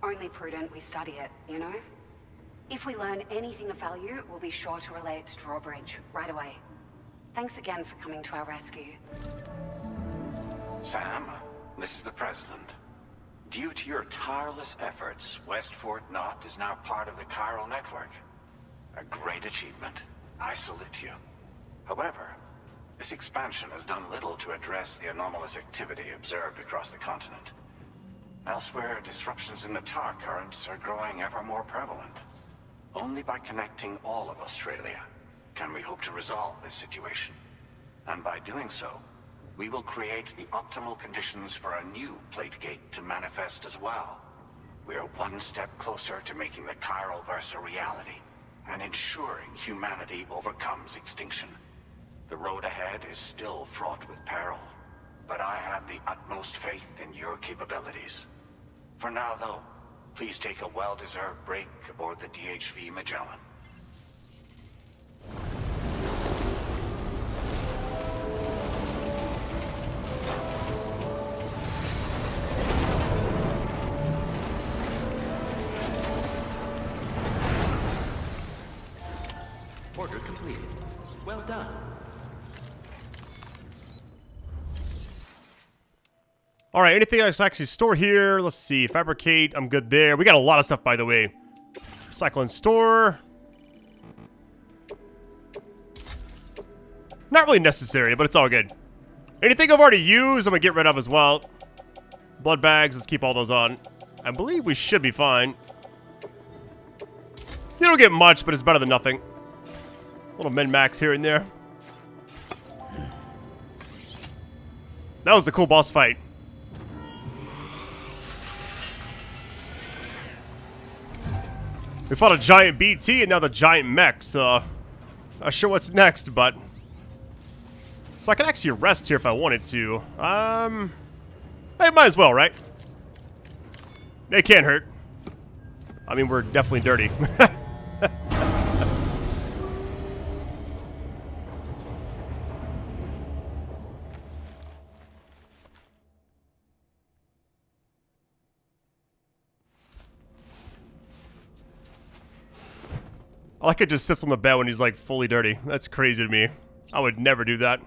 Only prudent we study it, you know? If we learn anything of value, we'll be sure to relay it to Drawbridge right away. Thanks again for coming to our rescue. Sam, this is the President. Due to your tireless efforts, West Fort Knot is now part of the chiral network. A great achievement. I salute you. However, this expansion has done little to address the anomalous activity observed across the continent. Elsewhere, disruptions in the tar currents are growing ever more prevalent. Only by connecting all of Australia can we hope to resolve this situation. And by doing so, we will create the optimal conditions for a new Plategate to manifest as well. We are one step closer to making the chiral verse a reality, and ensuring humanity overcomes extinction. The road ahead is still fraught with peril, but I have the utmost faith in your capabilities. For now, though, please take a well-deserved break aboard the DHV Magellan. Order completed. Well done. All right, anything else to actually store here? Let's see. Fabricate. I'm good there. We got a lot of stuff, by the way. Recycle and store. Not really necessary, but it's all good. Anything I've already used, I'm going to get rid of as well. Blood bags. Let's keep all those on. I believe we should be fine. don't get much, but it's better than nothing. A little min-max here and there. That was the cool boss fight. We fought a giant BT and now the giant mech, so not sure what's next, but so I can actually rest here if I wanted to. I might as well, right? It can't hurt. I mean, we're definitely dirty. I like it just sits on the bed when he's like fully dirty. That's crazy to me. I would never do that.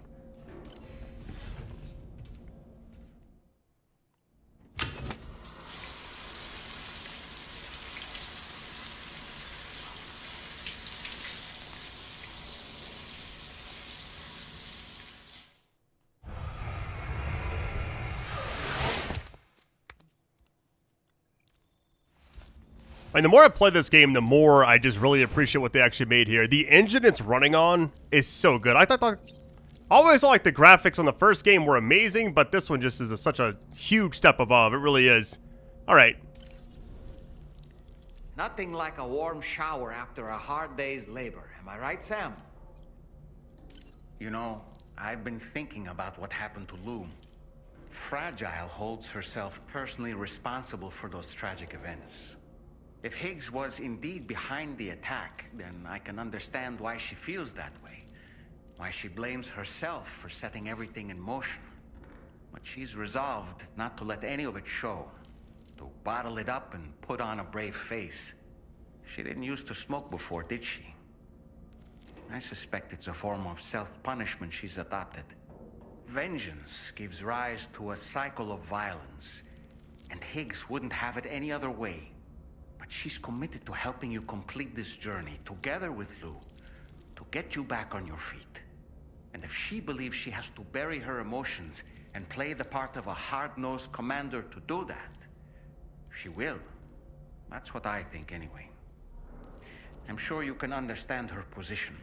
I mean, the more I play this game, the more I just really appreciate what they actually made here. The engine it's running on is so good. I always like the graphics on the first game were amazing, but this one just is such a huge step above. It really is. All right. Nothing like a warm shower after a hard day's labor. Am I right, Sam? You know, I've been thinking about what happened to Lou. Fragile holds herself personally responsible for those tragic events. If Higgs was indeed behind the attack, then I can understand why she feels that way. Why she blames herself for setting everything in motion. But she's resolved not to let any of it show. To bottle it up and put on a brave face. She didn't used to smoke before, did she? I suspect it's a form of self-punishment she's adopted. Vengeance gives rise to a cycle of violence. And Higgs wouldn't have it any other way. But she's committed to helping you complete this journey, together with Lou, to get you back on your feet. And if she believes she has to bury her emotions and play the part of a hard-nosed commander to do that, she will. That's what I think, anyway. I'm sure you can understand her position.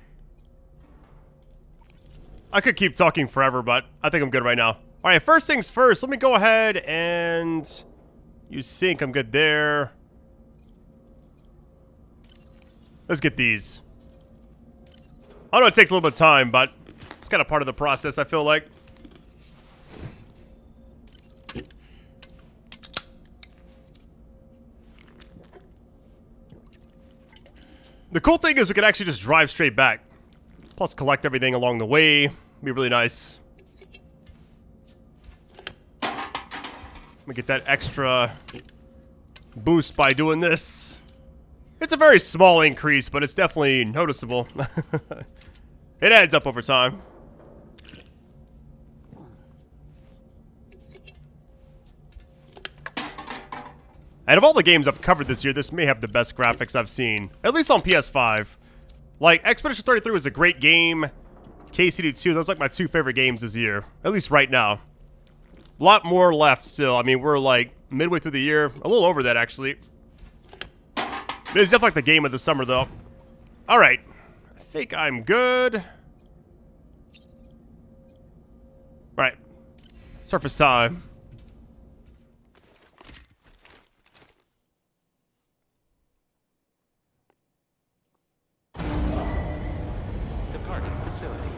I could keep talking forever, but I think I'm good right now. All right, first things first, let me go ahead and use sync. I'm good there. Let's get these. I know it takes a little bit of time, but it's kind of part of the process, I feel like. The cool thing is we can actually just drive straight back. Plus collect everything along the way. Be really nice. Let me get that extra boost by doing this. It's a very small increase, but it's definitely noticeable. It adds up over time. Out of all the games I've covered this year, this may have the best graphics I've seen. At least on PS5. Like, Expedition 33 was a great game. KCD2, those are like my two favorite games this year. At least right now. A lot more left still. I mean, we're like midway through the year. A little over that, actually. It's definitely like the game of the summer, though. Alright. I think I'm good. Right. Surface time. Departing facility.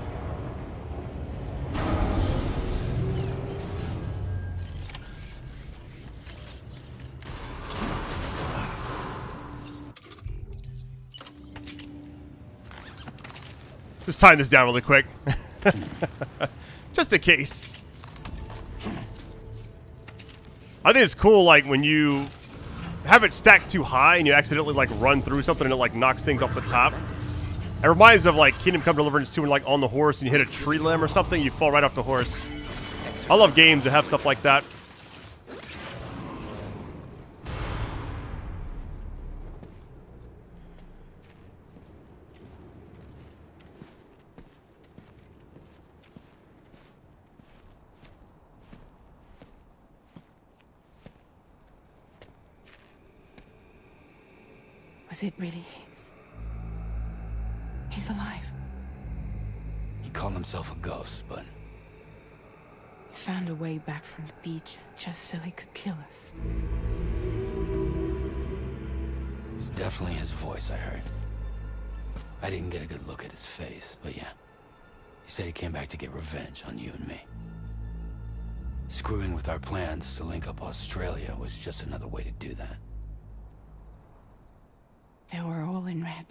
Just tying this down really quick. Just in case. I think it's cool, like, when you have it stacked too high and you accidentally, like, run through something and it, like, knocks things off the top. It reminds me of, like, Kingdom Come Deliverance 2 when, like, on the horse and you hit a tree limb or something, you fall right off the horse. I love games that have stuff like that. Was it really Higgs? call himself a ghost, but He found a way back from the beach just so he could kill us. it's definitely his voice I heard. I didn't get a good look at his face, but yeah. He said he came back to get revenge on you and me. Screwing with our plans to link up Australia was just another way to do that. They were all in red.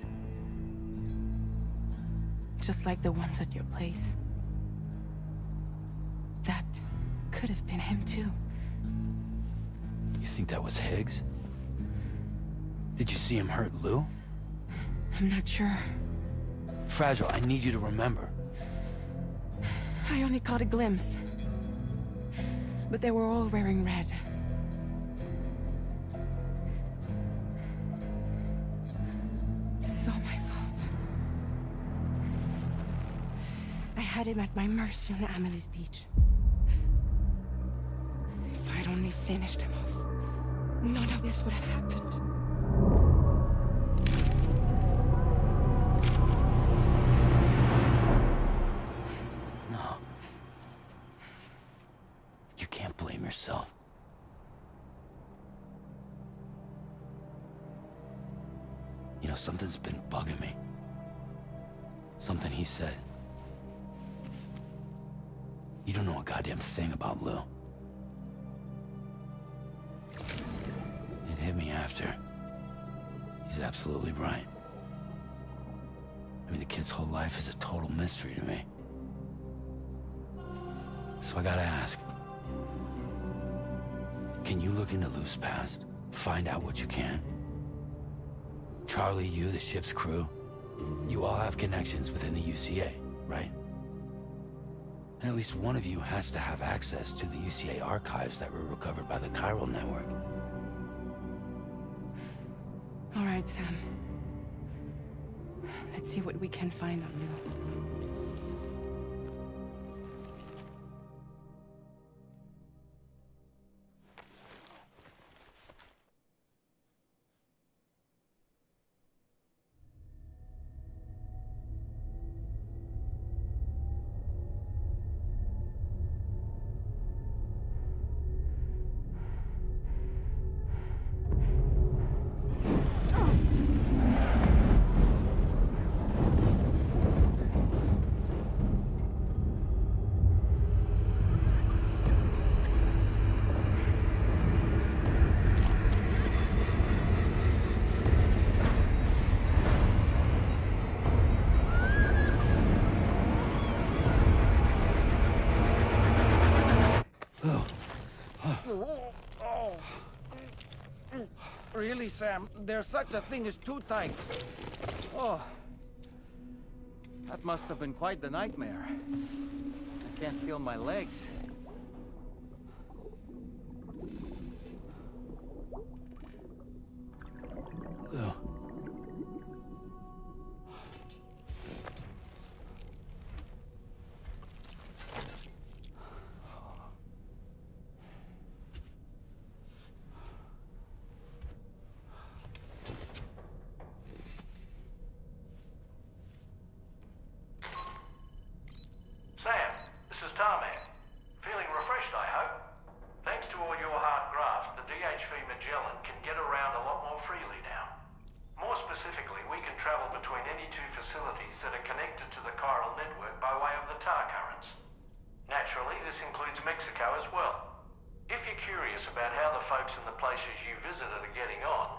Just like the ones at your place. That could have been him too. You think that was Higgs? Did you see him hurt Lou? I'm not sure. Fragile, I need you to remember. I only caught a glimpse. But they were all wearing red. This is all my fault. I had him at my mercy on Amelie's beach. If I'd only finished him off, none of this would have happened. No. You can't blame yourself. You know, something's been bugging me. Something he said. You don't know a goddamn thing about Lou. It hit me after. He's absolutely right. I mean, the kid's whole life is a total mystery to me. So I gotta ask. Can you look into Lou's past? Find out what you can? Charlie, you, the ship's crew, you all have connections within the UCA, right? And at least one of you has to have access to the UCA archives that were recovered by the Chiral Network. All right, Sam. Let's see what we can find on Lou. Really, Sam? There's such a thing as too tight. Oh. That must have been quite the nightmare. I can't feel my legs. Lou. Sam, this is Tarman. Feeling refreshed, I hope? Thanks to all your hard graft, the DHV Magellan can get around a lot more freely now. More specifically, we can travel between any two facilities that are connected to the chiral network by way of the tar currents. Naturally, this includes Mexico as well. If you're curious about how the folks in the places you visited are getting on,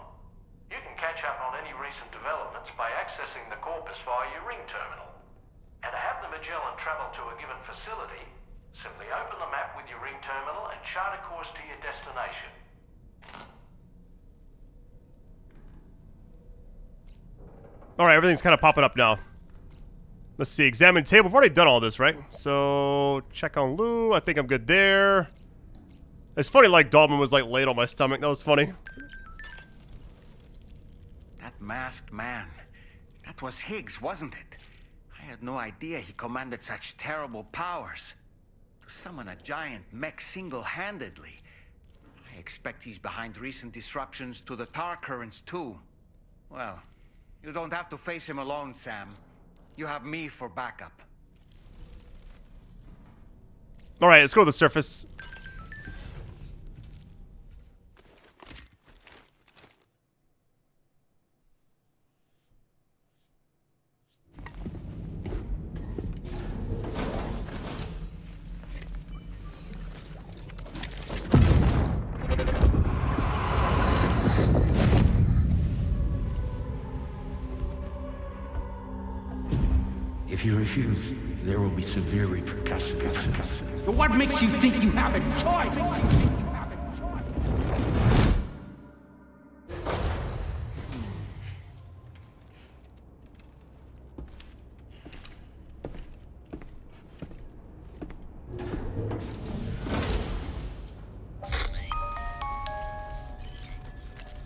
you can catch up on any recent developments by accessing the corpus via your ring terminal. And to have the Magellan travel to a given facility, simply open the map with your ring terminal and chart a course to your destination. Alright, everything's kind of popping up now. Let's see, examine table. I've already done all this, right? So, check on Lou. I think I'm good there. It's funny, like, Tarman was, like, laid on my stomach. That was funny. That masked man. That was Higgs, wasn't it? I had no idea he commanded such terrible powers. To summon a giant mech single-handedly. I expect he's behind recent disruptions to the tar currents, too. Well, you don't have to face him alone, Sam. You have me for backup. Alright, let's go to the surface. If you refuse, there will be severe repercussions. But what makes you think you have a choice?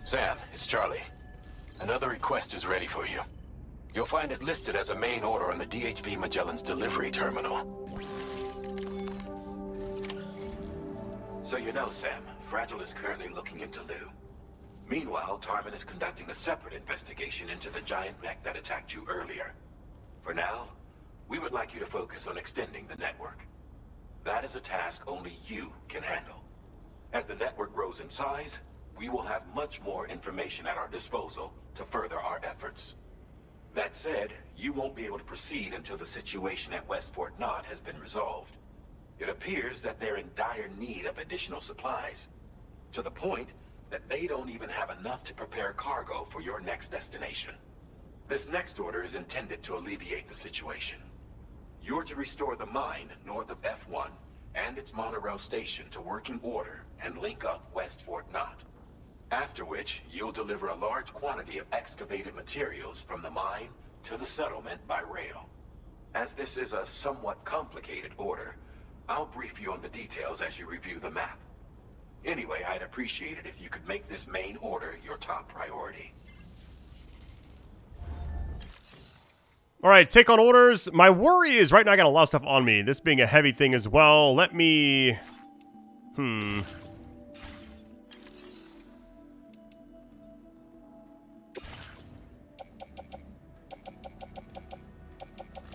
Sam, it's Charlie. Another request is ready for you. You'll find it listed as a main order on the DHV Magellan's delivery terminal. So you know, Sam, Fragile is currently looking into Lou. Meanwhile, Tarman is conducting a separate investigation into the giant mech that attacked you earlier. For now, we would like you to focus on extending the network. That is a task only you can handle. As the network grows in size, we will have much more information at our disposal to further our efforts. That said, you won't be able to proceed until the situation at West Fort Knott has been resolved. It appears that they're in dire need of additional supplies, to the point that they don't even have enough to prepare cargo for your next destination. This next order is intended to alleviate the situation. You're to restore the mine north of F1 and its monorail station to working order and link up West Fort Knott. After which, you'll deliver a large quantity of excavated materials from the mine to the settlement by rail. As this is a somewhat complicated order, I'll brief you on the details as you review the map. Anyway, I'd appreciate it if you could make this main order your top priority. Alright, take on orders. My worry is right now I got a lot of stuff on me. This being a heavy thing as well. Let me...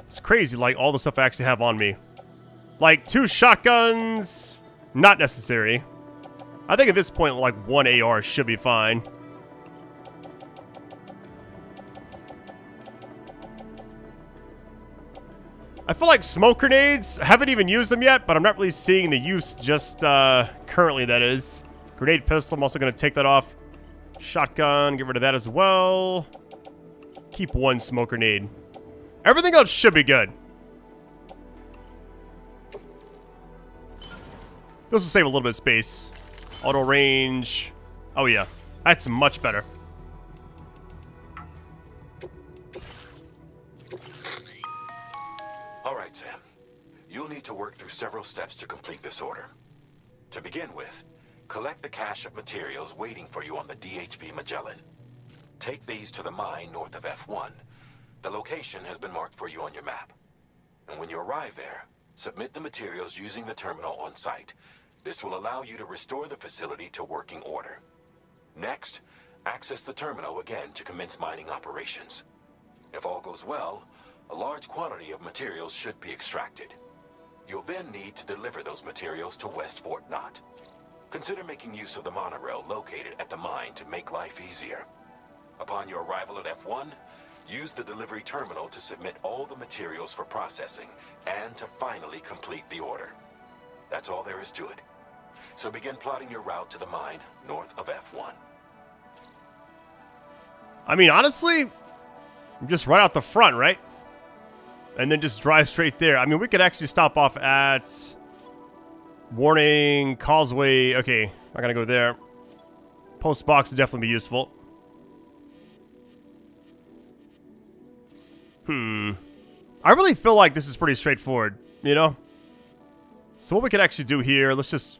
It's crazy, like, all the stuff I actually have on me. Like, 2 shotguns, not necessary. I think at this point, like, 1 AR should be fine. I feel like smoke grenades, I haven't even used them yet, but I'm not really seeing the use just currently, that is. Grenade pistol, I'm also going to take that off. Shotgun, get rid of that as well. Keep 1 smoke grenade. Everything else should be good. This will save a little bit of space. Auto range. Oh yeah, that's much better. All right, Sam. You'll need to work through several steps to complete this order. To begin with, collect the cache of materials waiting for you on the DHV Magellan. Take these to the mine north of F1. The location has been marked for you on your map. And when you arrive there, submit the materials using the terminal on site. This will allow you to restore the facility to working order. Next, access the terminal again to commence mining operations. If all goes well, a large quantity of materials should be extracted. You'll then need to deliver those materials to West Fort Knott. Consider making use of the monorail located at the mine to make life easier. Upon your arrival at F1, use the delivery terminal to submit all the materials for processing and to finally complete the order. That's all there is to it. So begin plotting your route to the mine north of F1. I mean, honestly, just right out the front, right? And then just drive straight there. I mean, we could actually stop off at Warning, Causeway. Okay, not gonna go there. Post box would definitely be useful. I really feel like this is pretty straightforward, you know? So what we could actually do here, let's just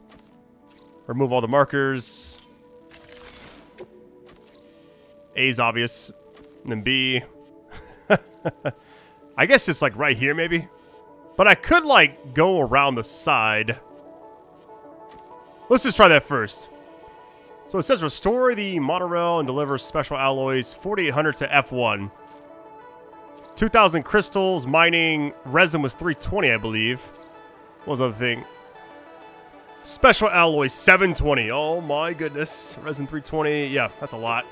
remove all the markers. A is obvious. And then B. I guess it's like right here, maybe. But I could, like, go around the side. Let's just try that first. So it says restore the monorail and deliver special alloys 4800 to F1. 2,000 crystals, mining, resin was 320, I believe. What was the other thing? Special alloy 720. Oh my goodness. Resin 320. Yeah, that's a lot.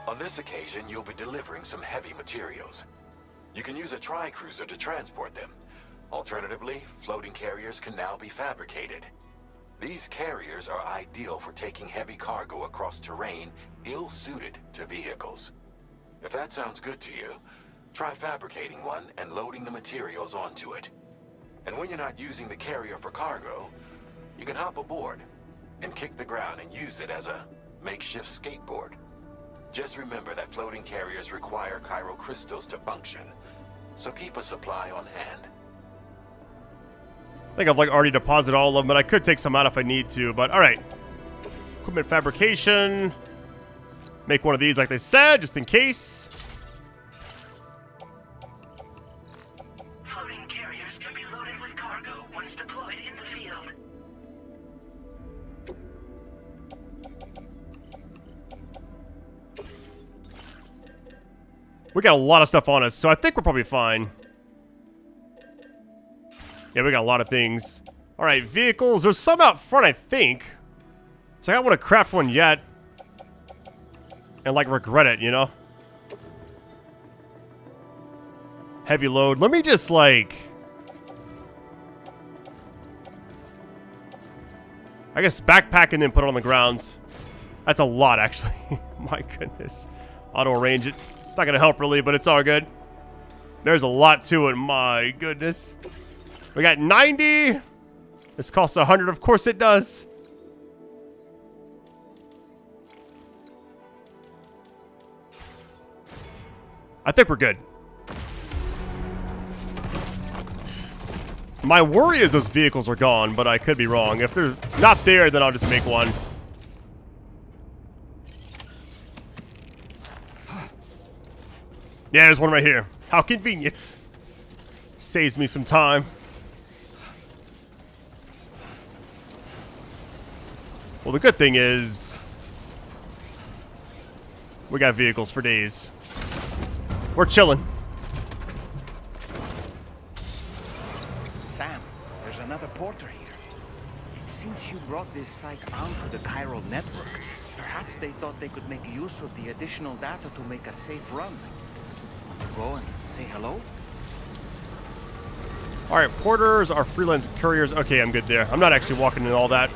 On this occasion, you'll be delivering some heavy materials. You can use a tri-cruiser to transport them. Alternatively, floating carriers can now be fabricated. These carriers are ideal for taking heavy cargo across terrain ill-suited to vehicles. If that sounds good to you, try fabricating one and loading the materials onto it. And when you're not using the carrier for cargo, you can hop aboard and kick the ground and use it as a makeshift skateboard. Just remember that floating carriers require chiral crystals to function, so keep a supply on hand. I think I've like already deposited all of them, but I could take some out if I need to. But all right, equipment fabrication. Make one of these like they said, just in case. Floating carriers can be loaded with cargo once deployed in the field. We got a lot of stuff on us, so I think we're probably fine. Yeah, we got a lot of things. All right, vehicles. There's some out front, I think. So I don't want to craft one yet. And, like, regret it, you know? Heavy load. Let me just, like... I guess backpack and then put it on the ground. That's a lot, actually. My goodness. Auto arrange it. It's not going to help, really, but it's all good. There's a lot to it. My goodness. We got 90. This costs 100. Of course it does. I think we're good. My worry is those vehicles are gone, but I could be wrong. If they're not there, then I'll just make one. Yeah, there's one right here. How convenient. Saves me some time. Well, the good thing is we got vehicles for days. We're chilling. Sam, there's another porter here. Since you brought this site onto the chiral network, perhaps they thought they could make use of the additional data to make a safe run. Want to go and say hello? All right, porters are freelance couriers. Okay, I'm good there. I'm not actually walking in all that.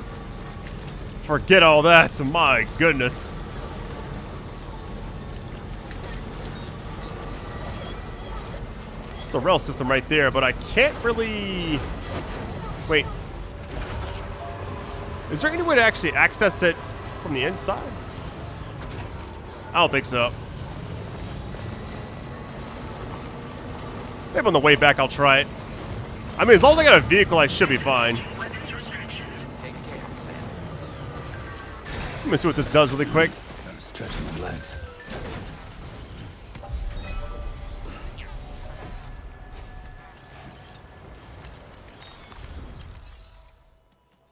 Forget all that. My goodness. It's a rail system right there, but I can't really... Wait. Is there any way to actually access it from the inside? I don't think so. Maybe on the way back I'll try it. I mean, as long as I got a vehicle, I should be fine. Let me see what this does really quick. Gotta stretch my legs.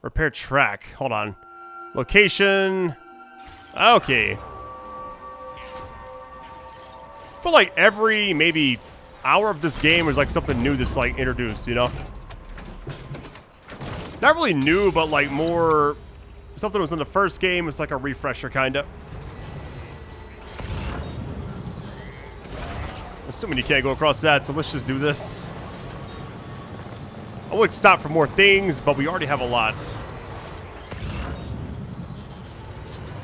Repair track. Hold on. Location. Okay. I feel like every maybe hour of this game is like something new that's like introduced, you know? Not really new, but like more... Something was in the first game. It's like a refresher, kind of. Assuming you can't go across that, so let's just do this. I would stop for more things, but we already have a lot.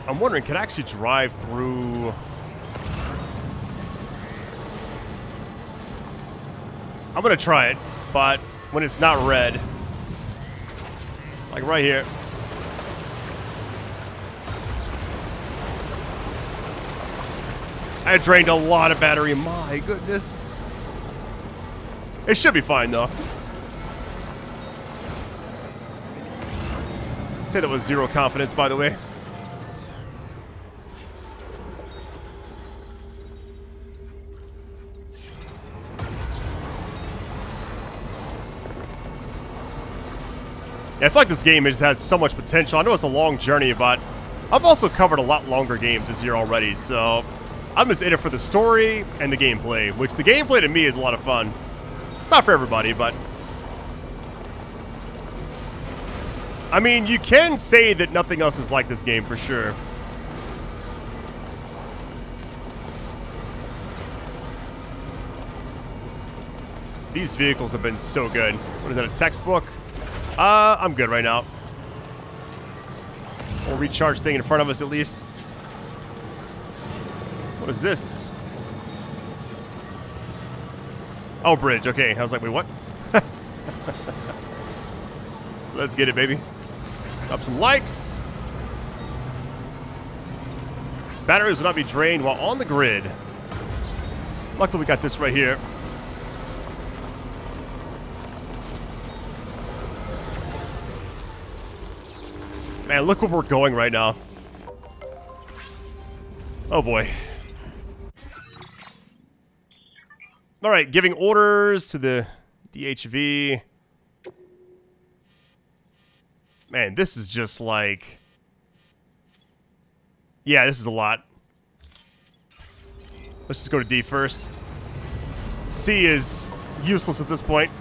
I'm wondering, can I actually drive through... I'm going to try it, but when it's not red. Like right here. I drained a lot of battery. My goodness. It should be fine, though. Say that was zero confidence, by the way. Yeah, I feel like this game just has so much potential. I know it's a long journey, but I've also covered a lot longer games this year already, so I'm just in it for the story and the gameplay, which the gameplay to me is a lot of fun. It's not for everybody, but I mean, you can say that nothing else is like this game for sure. These vehicles have been so good. What is that, a textbook? I'm good right now. We'll recharge thing in front of us at least. What is this? Oh, bridge. Okay, I was like, wait, what? Let's get it, baby. Up some likes. Batteries will not be drained while on the grid. Luckily, we got this right here. Man, look where we're going right now. Oh boy. Alright, giving orders to the DHV. Man, this is just like... Yeah, this is a lot. Let's just go to D first. C is useless at this point.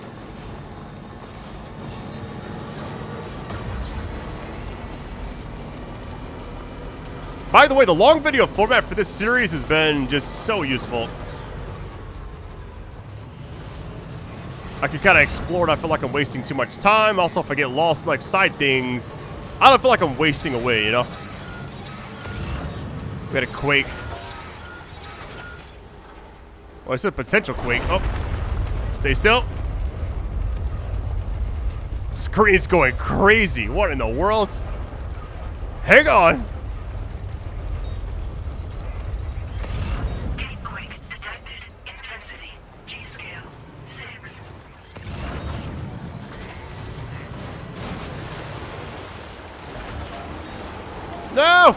By the way, the long video format for this series has been just so useful. I can kind of explore it. I feel like I'm wasting too much time. Also, if I get lost in like side things, I don't feel like I'm wasting away, you know? We had a quake. Well, it's a potential quake. Oh, stay still. Screen's going crazy. What in the world? Hang on. No!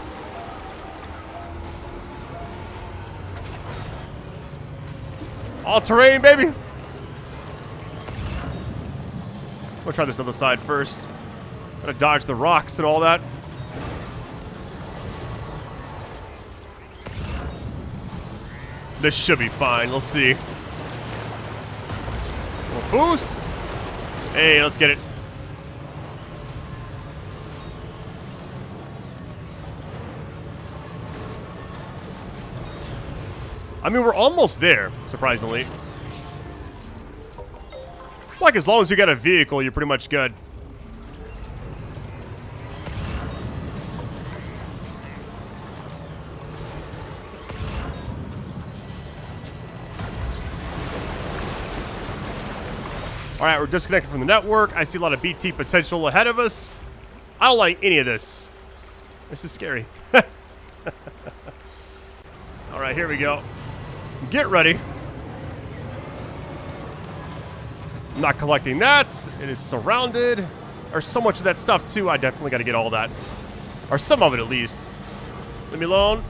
All terrain, baby. We'll try this other side first. Gotta dodge the rocks and all that. This should be fine. Let's see. Little boost. Hey, let's get it. I mean, we're almost there, surprisingly. Like, as long as you got a vehicle, you're pretty much good. Alright, we're disconnected from the network. I see a lot of BT potential ahead of us. I don't like any of this. This is scary. Alright, here we go. Get ready. I'm not collecting that. It is surrounded. There's so much of that stuff, too. I definitely got to get all that. Or some of it, at least. Leave me alone.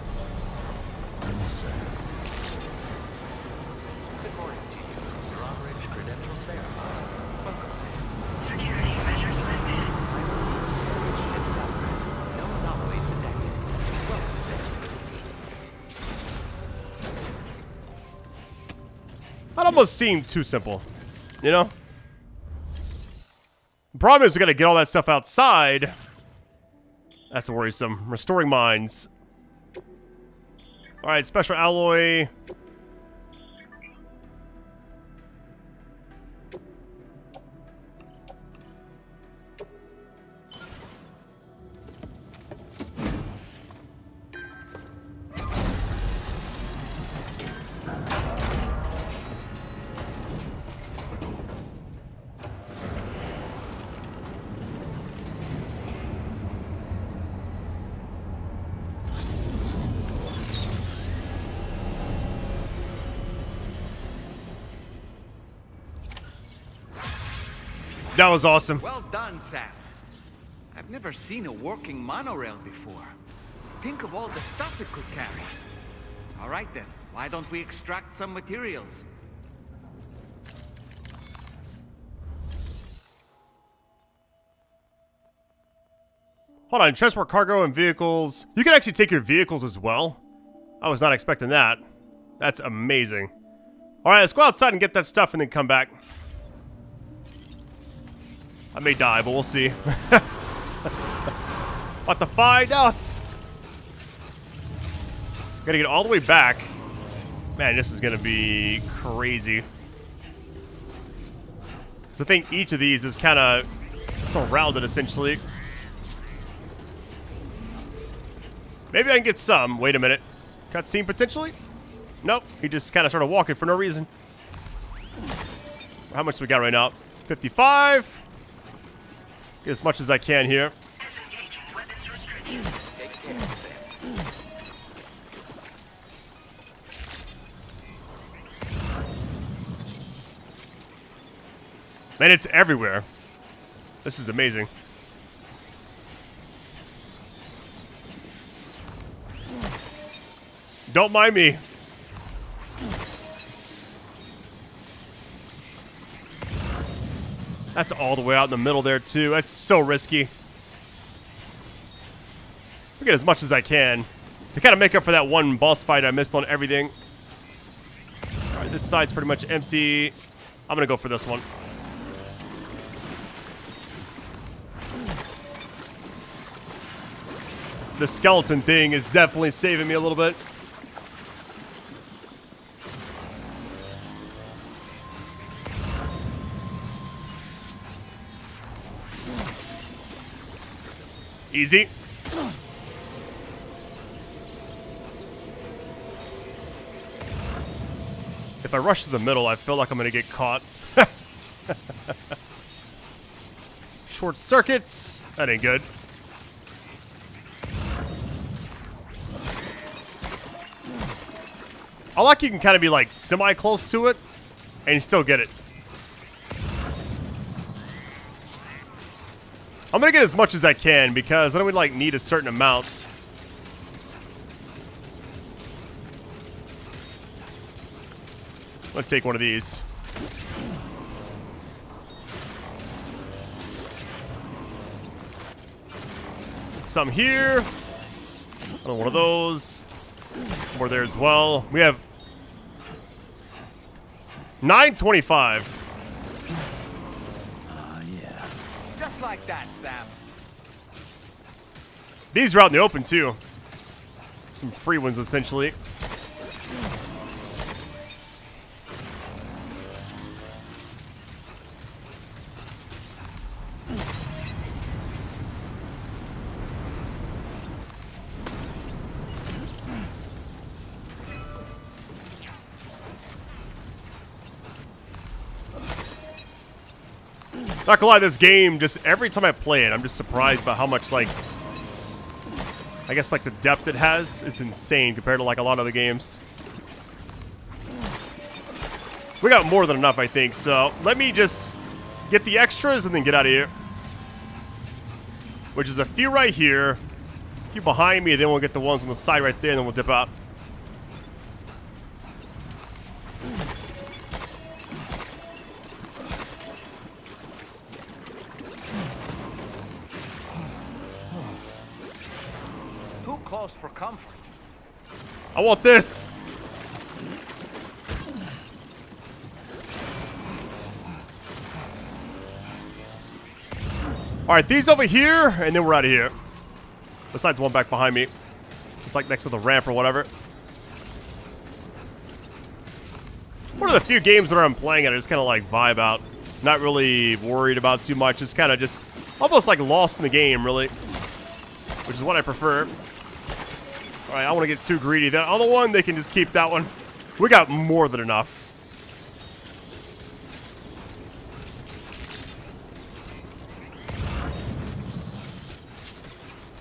That almost seemed too simple, you know? The problem is we gotta get all that stuff outside. That's worrisome. Restoring mines. Alright, special alloy. That was awesome. Well done, Sam. I've never seen a working monorail before. Think of all the stuff it could carry. All right then, why don't we extract some materials? Hold on, transport cargo and vehicles. You can actually take your vehicles as well. I was not expecting that. That's amazing. All right, let's go outside and get that stuff and then come back. I may die, but we'll see. About to find out. Gotta get all the way back. Man, this is gonna be crazy. So I think each of these is kind of surrounded, essentially. Maybe I can get some. Wait a minute. Cutscene potentially? Nope. He just kind of started walking for no reason. How much do we got right now? 55. Get as much as I can here. Man, it's everywhere. This is amazing. Don't mind me. That's all the way out in the middle there, too. That's so risky. I'll get as much as I can to kind of make up for that one boss fight I missed on everything. All right, this side's pretty much empty. I'm going to go for this one. The skeleton thing is definitely saving me a little bit. Easy. If I rush to the middle, I feel like I'm going to get caught. Short circuits. That ain't good. I like you can kind of be like semi-close to it and you still get it. I'm going to get as much as I can because I don't like need a certain amount. I'm going to take one of these. Some here. Another one of those. More there as well. We have 925. Yeah. Just like that, Sam. These are out in the open too. Some free ones essentially. Not gonna lie, this game, just every time I play it, I'm just surprised by how much, like, I guess, like, the depth it has is insane compared to, like, a lot of other games. We got more than enough, I think, so let me just get the extras and then get out of here. Which is a few right here, a few behind me, and then we'll get the ones on the side right there, and then we'll dip out. Close for comfort. I want this. All right, these over here, and then we're out of here. Besides one back behind me. It's like next to the ramp or whatever. One of the few games where I'm playing it, I just kind of like vibe out. Not really worried about too much. It's kind of just almost like lost in the game, really. Which is what I prefer. All right, I want to get too greedy. That other one, they can just keep that one. We got more than enough.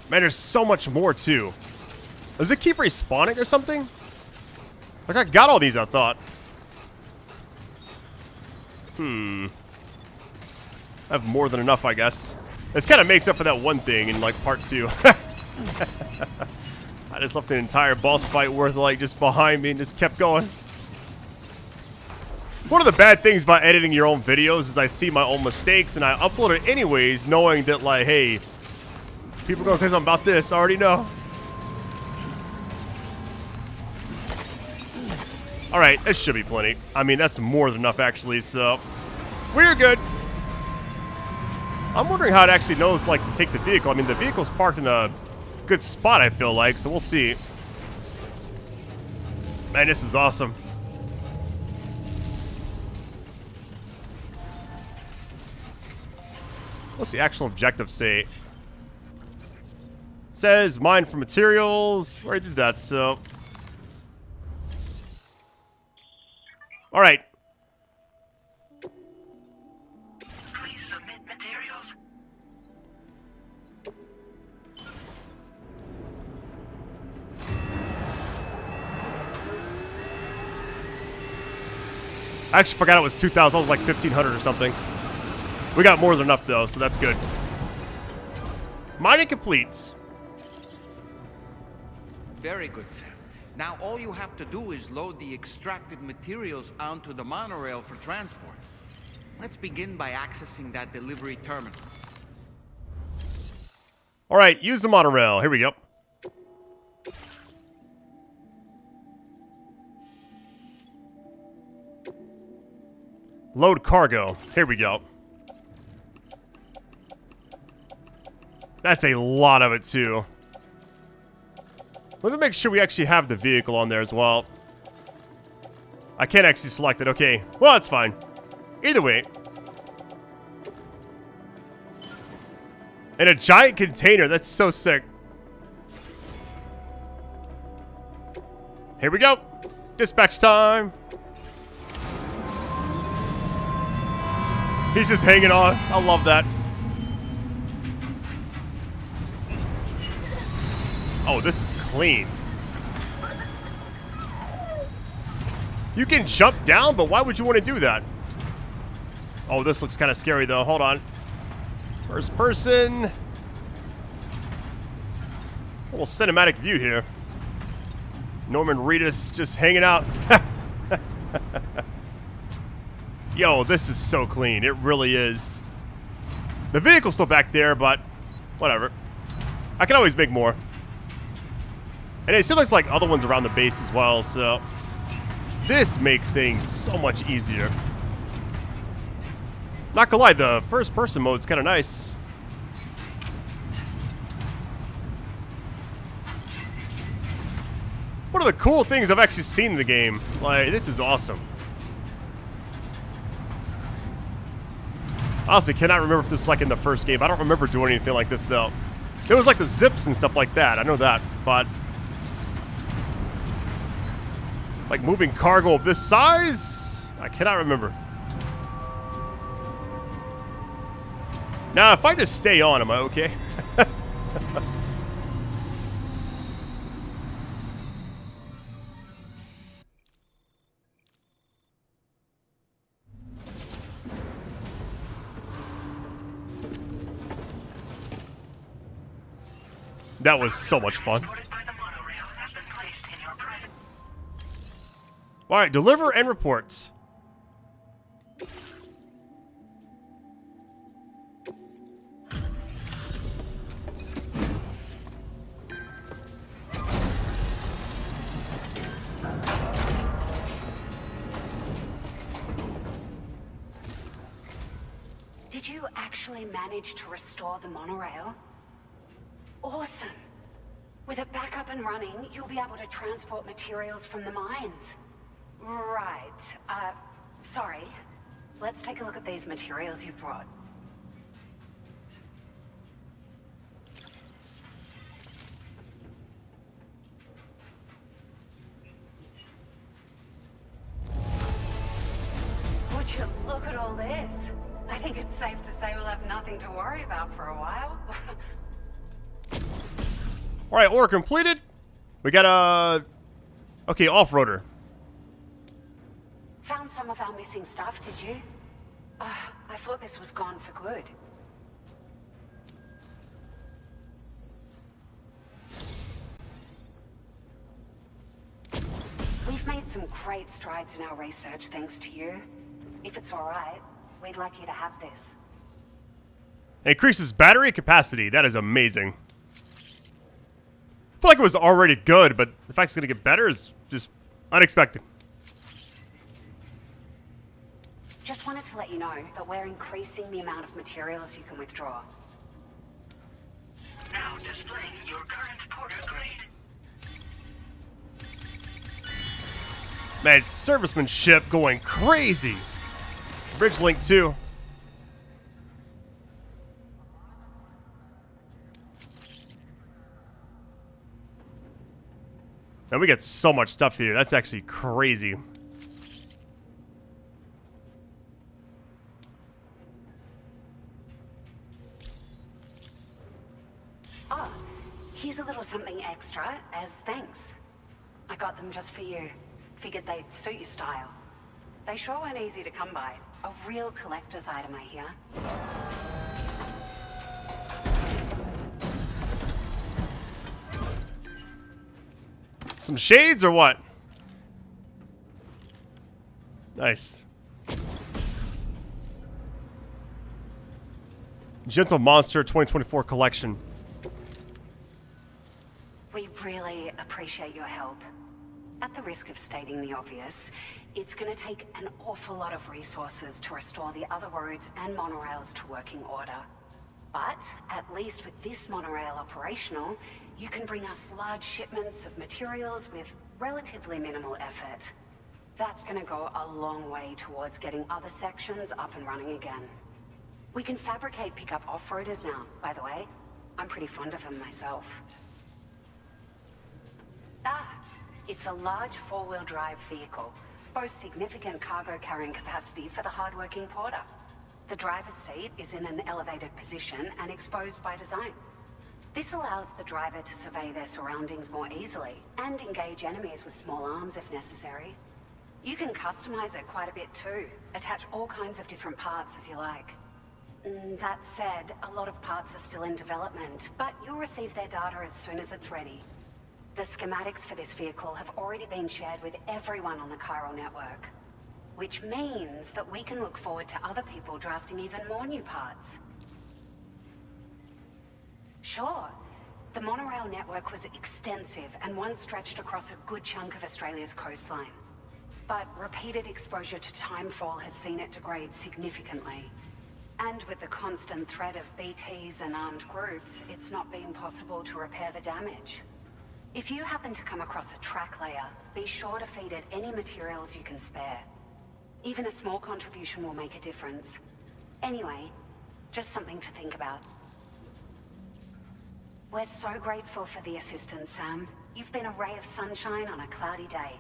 Man, there's so much more, too. Does it keep respawning or something? Like, I got all these, I thought. I have more than enough, I guess. This kind of makes up for that one thing in, like, part 2. I just left an entire boss fight worth, like, just behind me and just kept going. One of the bad things about editing your own videos is I see my own mistakes and I upload it anyways, knowing that, like, hey, people are going to say something about this. I already know. All right, this should be plenty. I mean, that's more than enough, actually, so we're good. I'm wondering how it actually knows, like, to take the vehicle. I mean, the vehicle's parked in a good spot, I feel like, so we'll see. Man, this is awesome. What's the actual objective say? Says mine for materials. We already did that, so. Alright. Please submit materials. I actually forgot it was 2,000. I was like 1,500 or something. We got more than enough, though, so that's good. Mining completes. Very good, sir. Now all you have to do is load the extracted materials onto the monorail for transport. Let's begin by accessing that delivery terminal. Alright, use the monorail. Here we go. Load cargo. Here we go. That's a lot of it, too. Let me make sure we actually have the vehicle on there as well. I can't actually select it. Okay. Well, it's fine. Either way. And a giant container. That's so sick. Here we go. Dispatch time. He's just hanging on. I love that. Oh, this is clean. You can jump down, but why would you want to do that? Oh, this looks kind of scary, though. Hold on. First person. A little cinematic view here. Norman Reedus just hanging out. Yo, this is so clean. It really is. The vehicle's still back there, but whatever. I can always make more. And it still looks like other ones around the base as well, so this makes things so much easier. Not gonna lie, the first-person mode's kind of nice. One of the cool things I've actually seen in the game. Like, this is awesome. Honestly, cannot remember if this was like in the first game. I don't remember doing anything like this, though. It was like the zips and stuff like that. I know that, but like moving cargo of this size? I cannot remember. Now, if I just stay on, am I okay? That was so much fun. Alright, deliver and reports. Did you actually manage to restore the monorail? Awesome. With it back up and running, you'll be able to transport materials from the mines. Right. Sorry. Let's take a look at these materials you brought. Would you look at all this? I think it's safe to say we'll have nothing to worry about for a while. Alright, ore completed. We got a... Okay, off-roader. Found some of our missing stuff, did you? I thought this was gone for good. We've made some great strides in our research thanks to you. If it's alright, we'd like you to have this. Increases battery capacity. That is amazing. I feel like it was already good, but the fact it's going to get better is just unexpected. Just wanted to let you know that we're increasing the amount of materials you can withdraw. Now displaying your current porter grade. Man, servicemanship going crazy. Bridge link too. And we get so much stuff here. That's actually crazy. Oh, here's a little something extra as thanks. I got them just for you. Figured they'd suit your style. They sure weren't easy to come by. A real collector's item, I hear. Some shades or what? Nice. Gentle Monster 2024 collection. We really appreciate your help. At the risk of stating the obvious, it's going to take an awful lot of resources to restore the other roads and monorails to working order. But at least with this monorail operational, you can bring us large shipments of materials with relatively minimal effort. That's going to go a long way towards getting other sections up and running again. We can fabricate pickup off-roaders now, by the way. I'm pretty fond of them myself. It's a large four-wheel drive vehicle, boasts significant cargo carrying capacity for the hard-working porter. The driver's seat is in an elevated position and exposed by design. This allows the driver to survey their surroundings more easily and engage enemies with small arms if necessary. You can customize it quite a bit too, attach all kinds of different parts as you like. That said, a lot of parts are still in development, but you'll receive their data as soon as it's ready. The schematics for this vehicle have already been shared with everyone on the Chiral network, which means that we can look forward to other people drafting even more new parts. Sure, the monorail network was extensive and once stretched across a good chunk of Australia's coastline. But repeated exposure to timefall has seen it degrade significantly. And with the constant threat of BTs and armed groups, it's not been possible to repair the damage. If you happen to come across a track layer, be sure to feed it any materials you can spare. Even a small contribution will make a difference. Anyway, just something to think about. We're so grateful for the assistance, Sam. You've been a ray of sunshine on a cloudy day.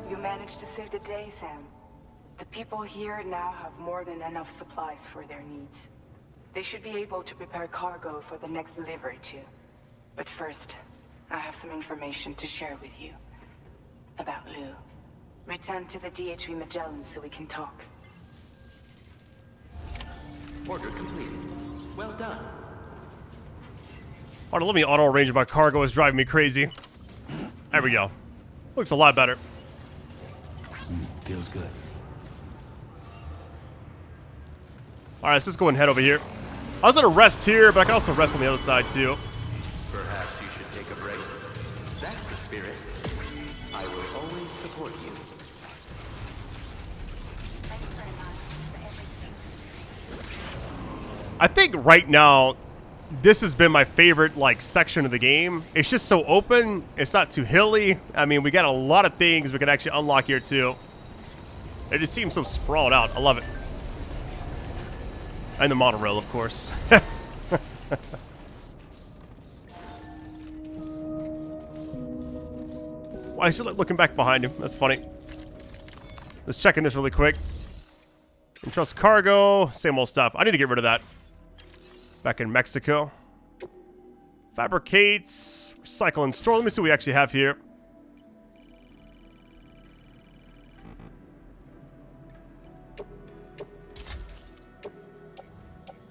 You managed to save the day, Sam. The people here now have more than enough supplies for their needs. They should be able to prepare cargo for the next delivery too. But first, I have some information to share with you. About Lou. Return to the DHV Magellan so we can talk. Order completed. Well done. Oh, let me auto-arrange my cargo. Is driving me crazy. There we go. Looks a lot better. Feels good. Alright, let's just go and head over here. I was gonna rest here, but I can also rest on the other side too. Perhaps you should take a break. That's the spirit. I will always support you. I think right now, this has been my favorite, like, section of the game. It's just so open. It's not too hilly. I mean, we got a lot of things we can actually unlock here too. It just seems so sprawled out. I love it. And the monorail, of course. Why is he looking back behind him? That's funny. Let's check in this really quick. Entrust cargo. Same old stuff. I need to get rid of that. Back in Mexico. Fabricates. Recycle and store. Let me see what we actually have here.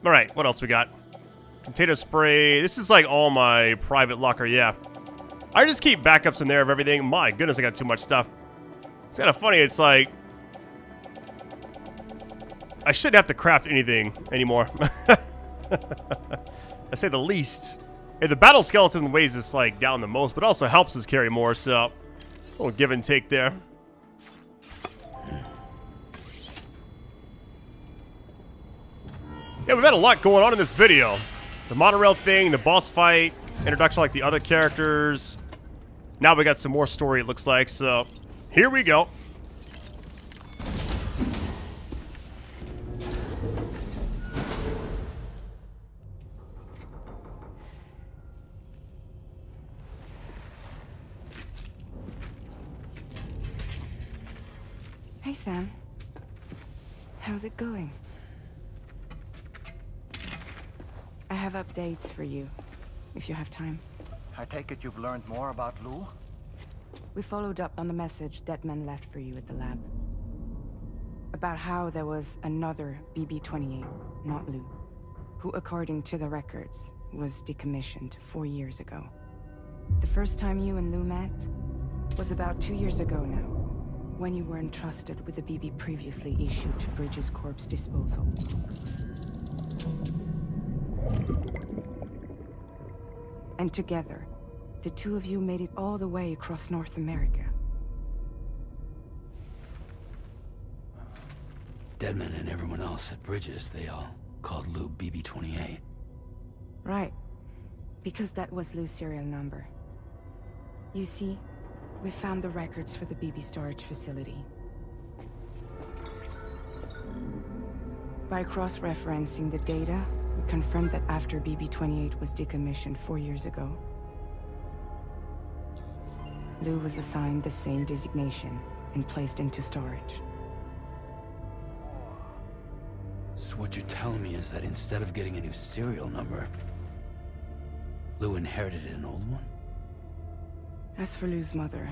Alright, what else we got? Container spray. This is like all my private locker, yeah. I just keep backups in there of everything. My goodness, I got too much stuff. It's kind of funny, it's like... I shouldn't have to craft anything anymore. I say the least. Hey, the battle skeleton weighs this like down the most, but also helps us carry more, so... A little give and take there. Yeah, we've had a lot going on in this video. The monorail thing, the boss fight, introduction like the other characters. Now we got some more story, it looks like, so here we go. Hey, Sam. How's it going? I have updates for you, if you have time. I take it you've learned more about Lou? We followed up on the message Deadman left for you at the lab. About how there was another BB-28, not Lou, who, according to the records, was decommissioned 4 years ago. The first time you and Lou met was about 2 years ago now, when you were entrusted with the BB previously issued to Bridges Corp's disposal. And together, the two of you made it all the way across North America. Deadman and everyone else at Bridges, they all called Lou BB-28. Right. Because that was Lou's serial number. You see, we found the records for the BB storage facility. By cross-referencing the data, we confirmed that after BB-28 was decommissioned 4 years ago, Lou was assigned the same designation and placed into storage. So what you're telling me is that instead of getting a new serial number, Lou inherited an old one? As for Lou's mother,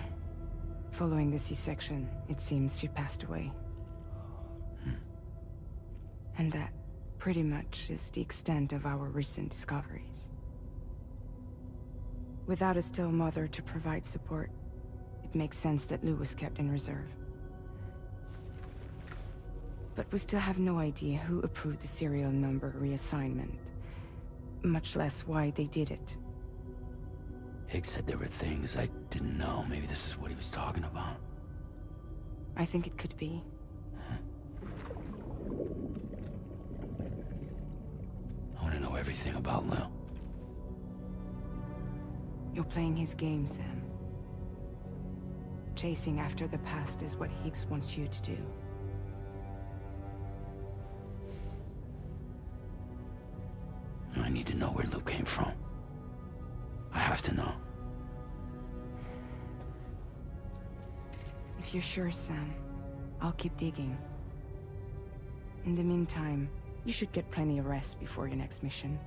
following the C-section, it seems she passed away. And that, pretty much, is the extent of our recent discoveries. Without a still mother to provide support, it makes sense that Lou was kept in reserve. But we still have no idea who approved the serial number reassignment, much less why they did it. Higgs said there were things I didn't know. Maybe this is what he was talking about. I think it could be. I want to know everything about Lou. You're playing his game, Sam. Chasing after the past is what Higgs wants you to do. I need to know where Lou came from. I have to know. If you're sure, Sam, I'll keep digging. In the meantime, you should get plenty of rest before your next mission.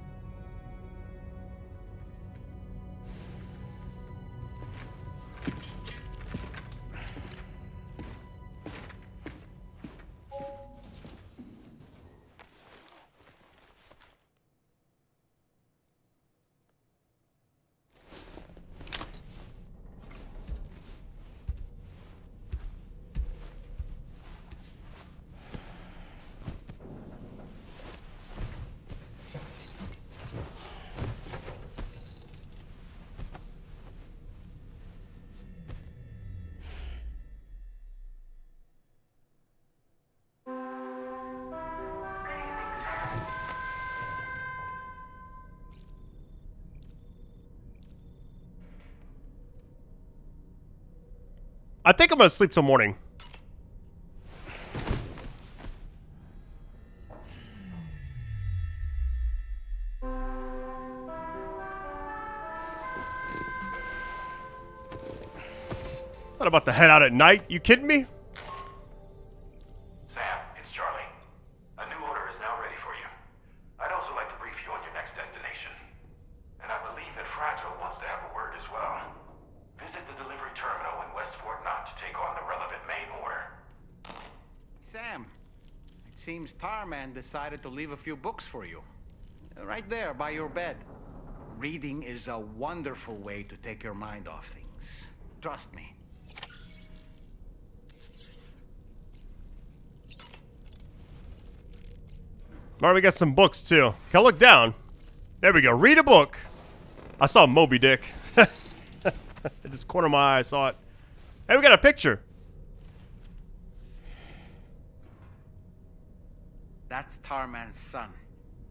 I think I'm gonna sleep till morning. Not about to head out at night. You kidding me? Sam, it's Charlie. A new order is now ready for you. I'd also like to brief you on your next destination. And I believe that Fragile wants to have a word as well. Visit the delivery terminal in West Fort Knott to take on the relevant main order. Sam, it seems Tarman decided to leave a few books for you. Right there, by your bed. Reading is a wonderful way to take your mind off things. Trust me. Alright, we got some books too. Can I look down? There we go. Read a book. I saw Moby Dick. I just corner of my eye, I saw it. Hey, we got a picture. That's Tarman's son.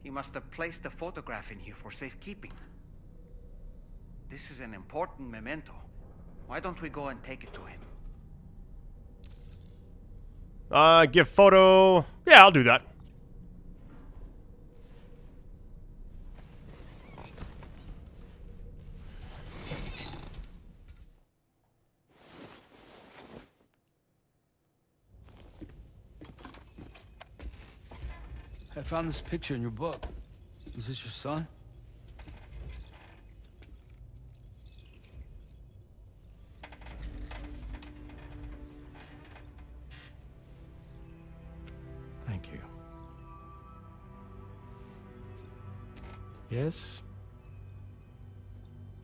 He must have placed a photograph in here for safekeeping. This is an important memento. Why don't we go and take it to him? Give photo. Yeah, I'll do that. I found this picture in your book. Is this your son? Thank you. Yes.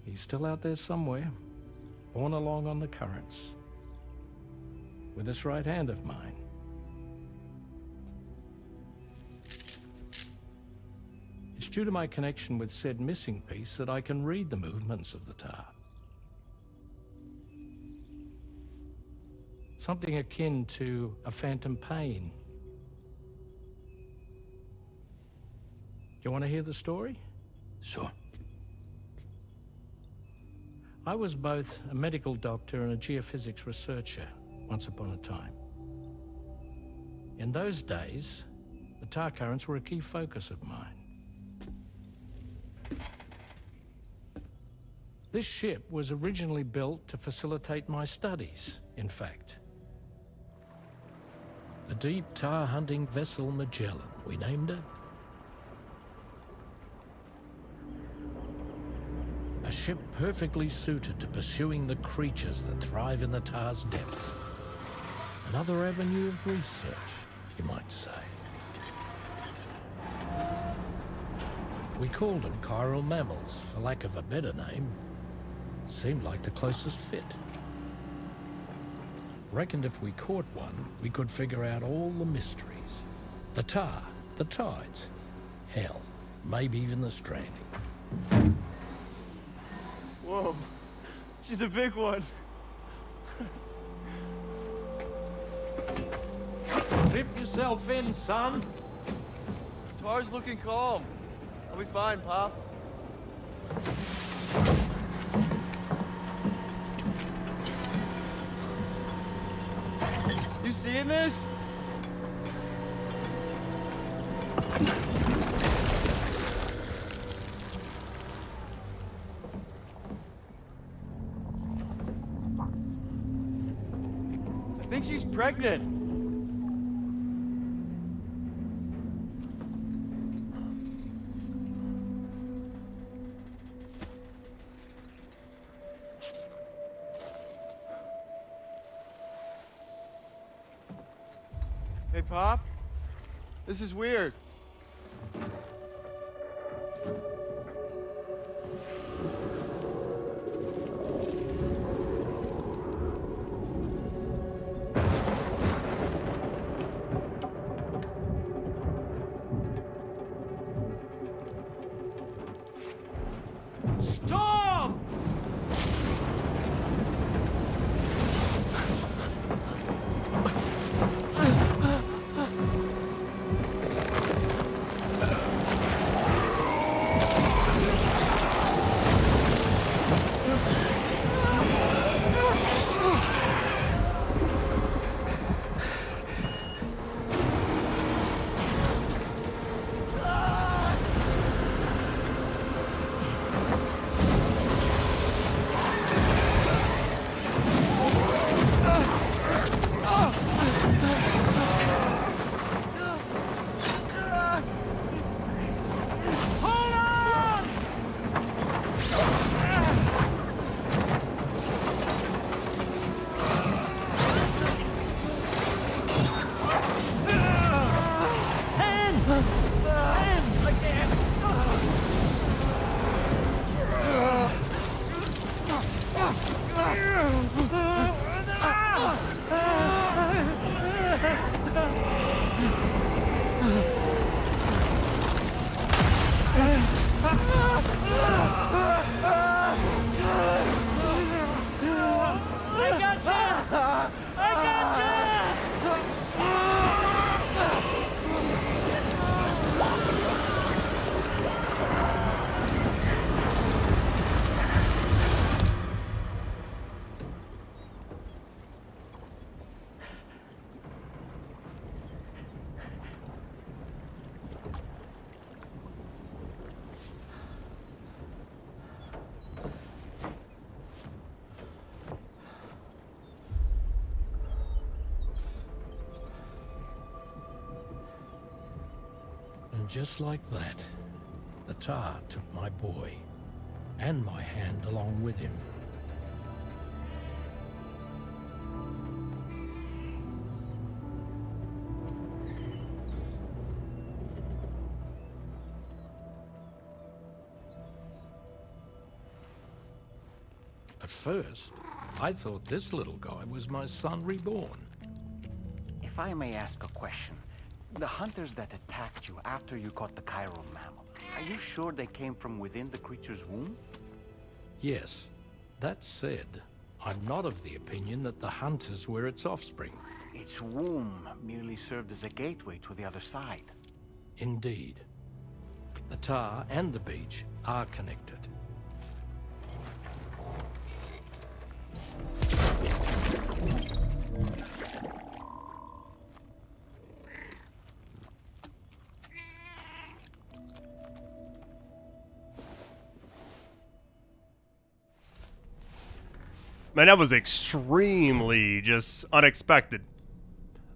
He's still out there somewhere, borne along on the currents, with this right hand of mine. It's due to my connection with said missing piece that I can read the movements of the tar. Something akin to a phantom pain. You want to hear the story? Sure. I was both a medical doctor and a geophysics researcher once upon a time. In those days, the tar currents were a key focus of mine. This ship was originally built to facilitate my studies, in fact. The deep tar hunting vessel Magellan, we named it. A ship perfectly suited to pursuing the creatures that thrive in the tar's depths. Another avenue of research, you might say. We called them chiral mammals, for lack of a better name. Seemed like the closest fit. Reckoned if we caught one, we could figure out all the mysteries. The tar, the tides, hell, maybe even the stranding. Whoa, she's a big one. Dip yourself in, son. Tar's looking calm. I'll be fine, Pop. You seeing this? I think she's pregnant. Hey, Pop. This is weird. Storm! And just like that, the tar took my boy, and my hand along with him. At first, I thought this little guy was my son reborn. If I may ask a question, the hunters that attacked you after you caught the chiral mammal, are you sure they came from within the creature's womb? Yes. That said, I'm not of the opinion that the hunters were its offspring. Its womb merely served as a gateway to the other side. Indeed. The tar and the beach are connected. Man, that was extremely just unexpected.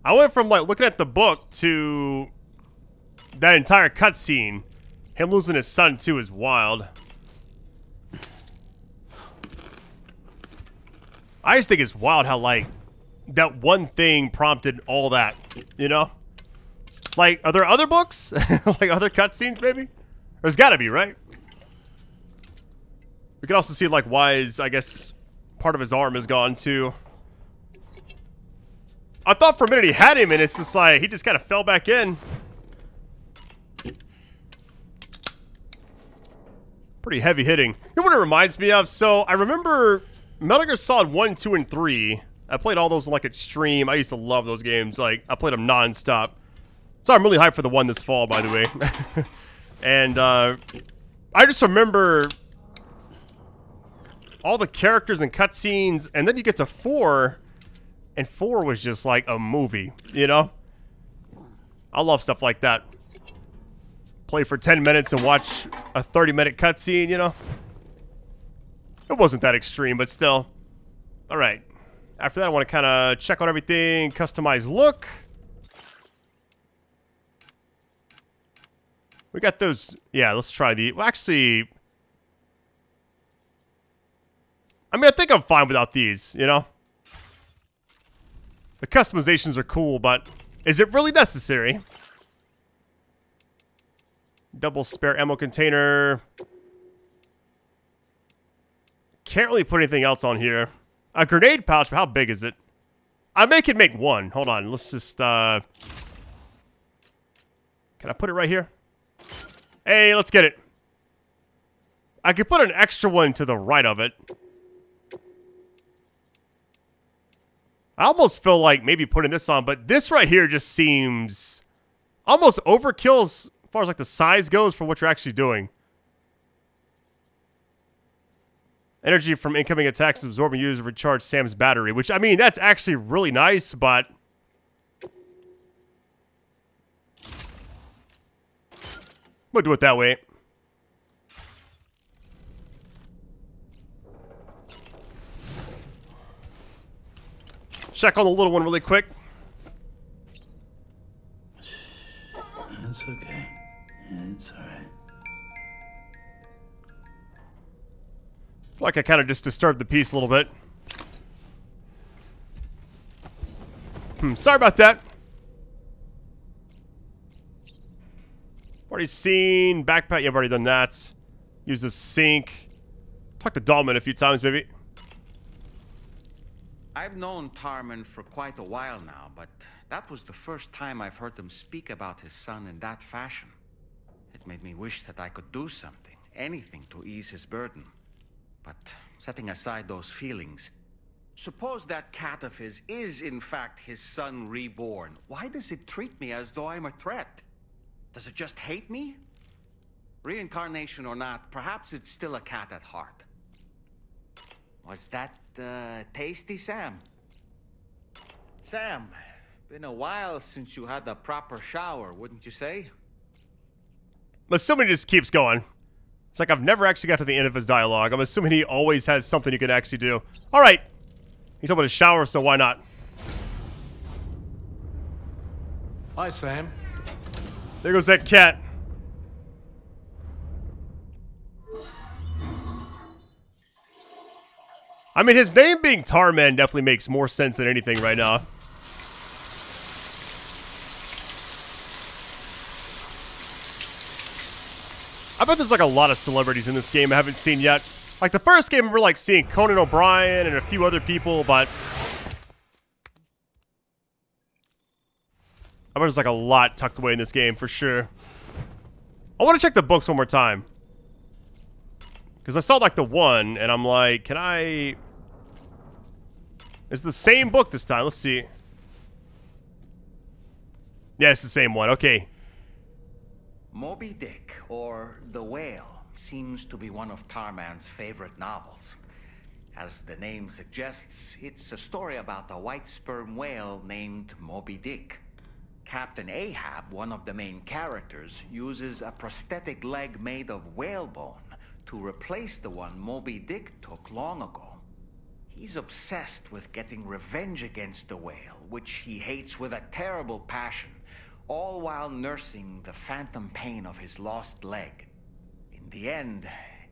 I went from like looking at the book to that entire cutscene. Him losing his son too is wild. I just think it's wild how like that one thing prompted all that, you know? Like, are there other books? Like other cutscenes maybe? There's gotta be, right? We can also see like why his, I guess, part of his arm is gone too. I thought for a minute he had him and it's just like he just kind of fell back in. Pretty heavy hitting. You know what it reminds me of? So I remember Metal Gear Solid 1, 2, and 3. I played all those like extreme. I used to love those games. Like I played them non-stop. So I'm really hyped for the one this fall, by the way. And I just remember all the characters and cutscenes, and then you get to 4, and 4 was just like a movie, you know? I love stuff like that. Play for 10 minutes and watch a 30-minute cutscene, you know? It wasn't that extreme, but still. Alright. After that, I want to kind of check out everything. Customize look. We got those. Yeah, let's try the. Well, actually, I mean, I think I'm fine without these, you know? The customizations are cool, but is it really necessary? Double spare ammo container. Can't really put anything else on here. A grenade pouch, but how big is it? I may can make one. Hold on, let's just, can I put it right here? Hey, let's get it. I could put an extra one to the right of it. I almost feel like maybe putting this on, but this right here just seems almost overkill as far as like the size goes for what you're actually doing. Energy from incoming attacks absorb and use to recharge Sam's battery, which, I mean, that's actually really nice, but we'll do it that way. Check on the little one really quick. It's okay. It's alright. Like I kind of just disturbed the peace a little bit. Sorry about that. Already seen backpack. Yeah, I've already done that. Use the sink. Talked to Dalman a few times, maybe. I've known Tarman for quite a while now, but that was the first time I've heard him speak about his son in that fashion. It made me wish that I could do something, anything to ease his burden. But setting aside those feelings, suppose that cat of his is in fact his son reborn. Why does it treat me as though I'm a threat? Does it just hate me? Reincarnation or not, perhaps it's still a cat at heart. Was that tasty, Sam? Sam, been a while since you had a proper shower, wouldn't you say? I'm assuming it just keeps going. It's like I've never actually got to the end of his dialogue. I'm assuming he always has something you can actually do. All right. He's talking about a shower, so why not? Hi, Sam. There goes that cat. I mean, his name being Tarman definitely makes more sense than anything right now. I bet there's like a lot of celebrities in this game I haven't seen yet. Like the first game, we're like seeing Conan O'Brien and a few other people, but I bet there's like a lot tucked away in this game for sure. I want to check the books one more time. Because I saw like the one, and I'm like, can I... It's the same book this time. Let's see. Yeah, it's the same one. Okay. Moby Dick, or The Whale, seems to be one of Tarman's favorite novels. As the name suggests, it's a story about a white sperm whale named Moby Dick. Captain Ahab, one of the main characters, uses a prosthetic leg made of whalebone to replace the one Moby Dick took long ago. He's obsessed with getting revenge against the whale, which he hates with a terrible passion, all while nursing the phantom pain of his lost leg. In the end,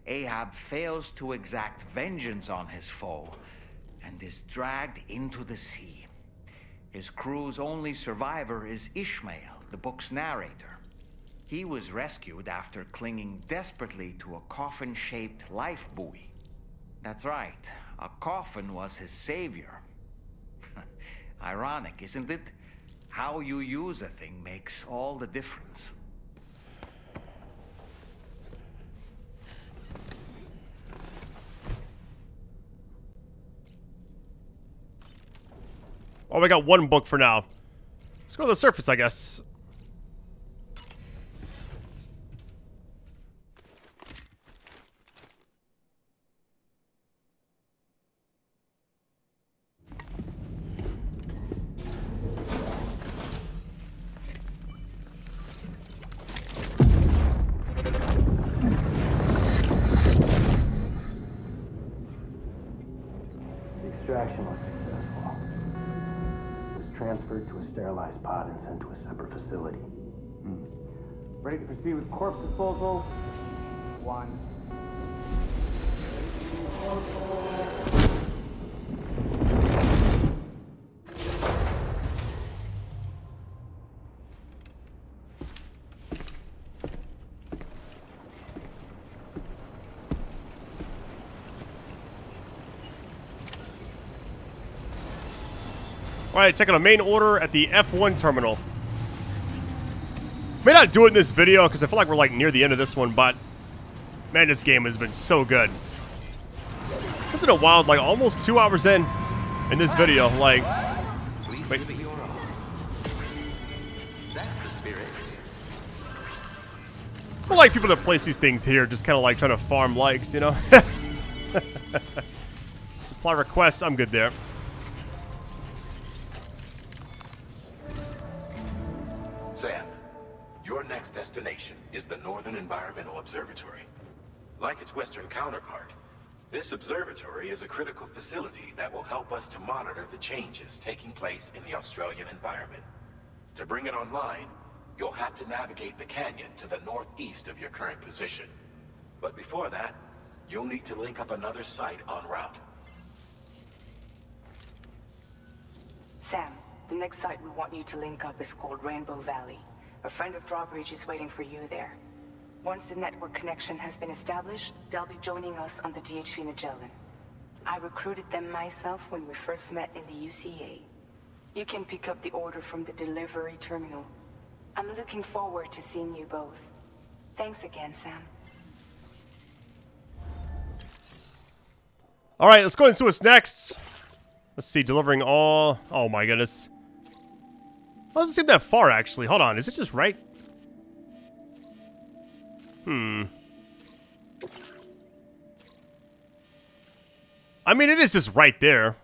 Ahab fails to exact vengeance on his foe and is dragged into the sea. His crew's only survivor is Ishmael, the book's narrator. He was rescued after clinging desperately to a coffin-shaped life buoy. That's right, a coffin was his savior. Ironic, isn't it? How you use a thing makes all the difference. Oh, we got one book for now. Let's go to the surface, I guess. Extraction was successful. It was transferred to a sterilized pod and sent to a separate facility. Ready to proceed with corpse disposal? 1. Alright, taking a main order at the F1 terminal. May not do it in this video because I feel like we're like near the end of this one, but man, this game has been so good. Isn't it wild? Like almost 2 hours in this video, like wait. I like people that place these things here, just kind of like trying to farm likes, you know? Supply requests, I'm good there. Sam, your next destination is the Northern Environmental Observatory. Like its western counterpart, this observatory is a critical facility that will help us to monitor the changes taking place in the Australian environment. To bring it online, you'll have to navigate the canyon to the northeast of your current position. But before that, you'll need to link up another site en route. Sam, the next site we want you to link up is called Rainbow Valley. A friend of Drawbridge is waiting for you there. Once the network connection has been established, they'll be joining us on the DHV Magellan. I recruited them myself when we first met in the UCA. You can pick up the order from the delivery terminal. I'm looking forward to seeing you both. Thanks again, Sam. Alright, let's go and see what's next. Let's see, delivering all... Oh my goodness. It doesn't seem that far, actually. Hold on, is it just right? I mean, it is just right there.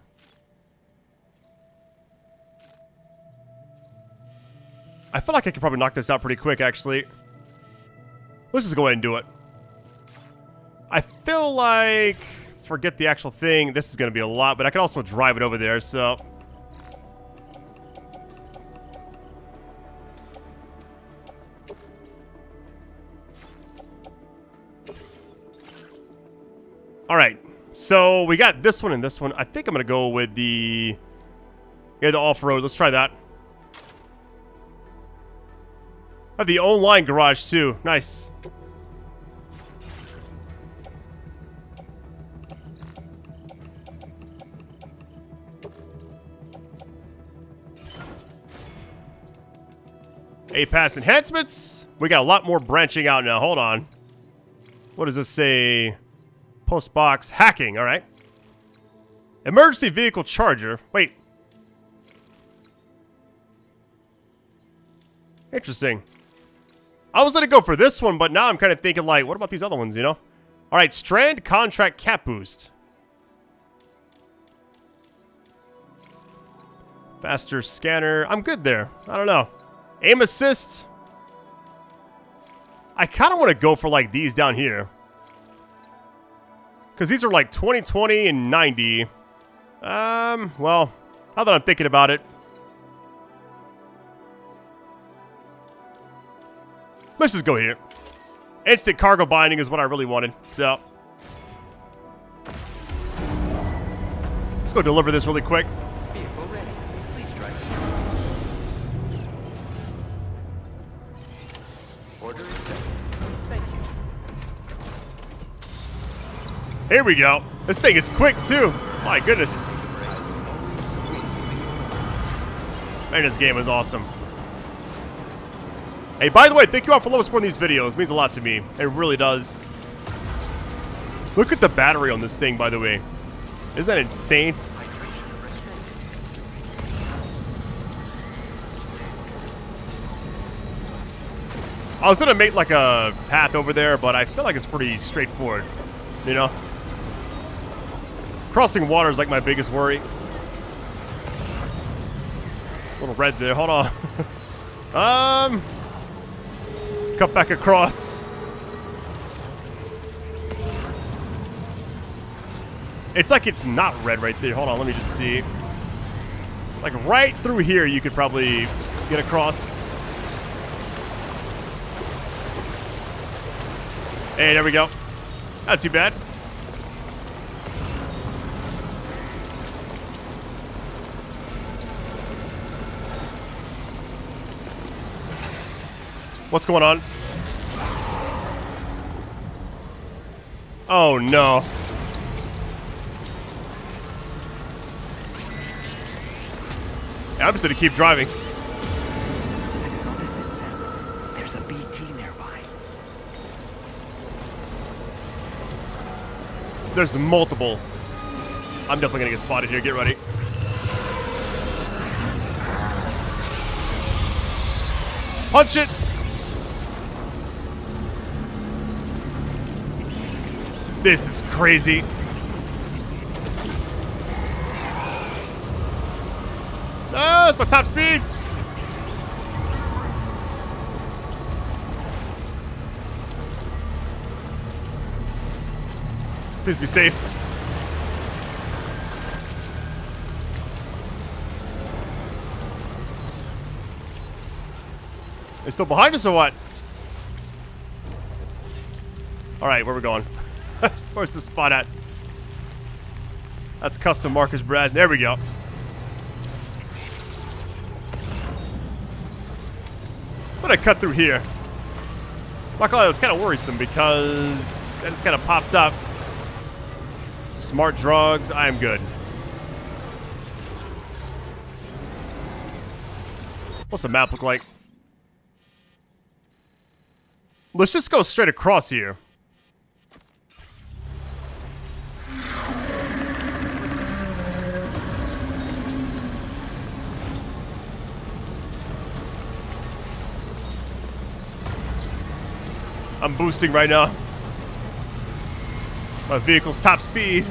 I feel like I could probably knock this out pretty quick, actually. Let's just go ahead and do it. I feel like... Forget the actual thing. This is going to be a lot, but I can also drive it over there, so... Alright. So we got this one and this one. I think I'm going to go with the off-road. Let's try that. I have the online garage too. Nice. A-Pass enhancements. We got a lot more branching out now. Hold on. What does this say? Post box hacking. All right. Emergency vehicle charger. Wait. Interesting. I was gonna go for this one, but now I'm kind of thinking like, what about these other ones, you know? All right, Strand contract cap boost. Faster scanner. I'm good there. I don't know. Aim assist. I kind of want to go for like these down here. Because these are like 20, 20, and 90. Well, now that I'm thinking about it. Let's just go here. Instant cargo binding is what I really wanted, so. Let's go deliver this really quick. Vehicle ready. Please drive. Order accepted. Thank you. Here we go. This thing is quick, too. My goodness. Man, this game is awesome. Hey, by the way, thank you all for love supporting these videos. It means a lot to me. It really does. Look at the battery on this thing, by the way. Isn't that insane? I was going to make like a path over there, but I feel like it's pretty straightforward. You know? Crossing water is like my biggest worry. A little red there. Hold on. Let's cut back across. It's like it's not red right there. Hold on, let me just see. Like right through here, you could probably get across. Hey, there we go. Not too bad. What's going on? Oh, no. Yeah, I'm just gonna keep driving. I noticed it, Sam. There's a BT nearby. There's multiple. I'm definitely gonna get spotted here. Get ready. Punch it! This is crazy. Oh, it's my top speed. Please be safe. They still behind us or what? All right, where are we going? Where's the spot at? That's custom markers, Brad. There we go. I'm gonna cut through here. Not gonna lie, it was kind of worrisome because that just kind of popped up. Smart drugs, I am good. What's the map look like? Let's just go straight across here. I'm boosting right now. My vehicle's top speed.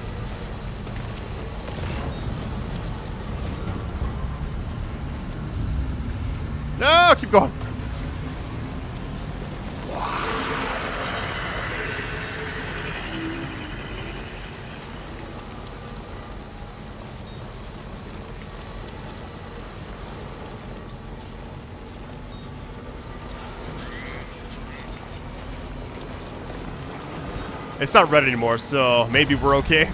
No, keep going. It's not red anymore, so maybe we're okay.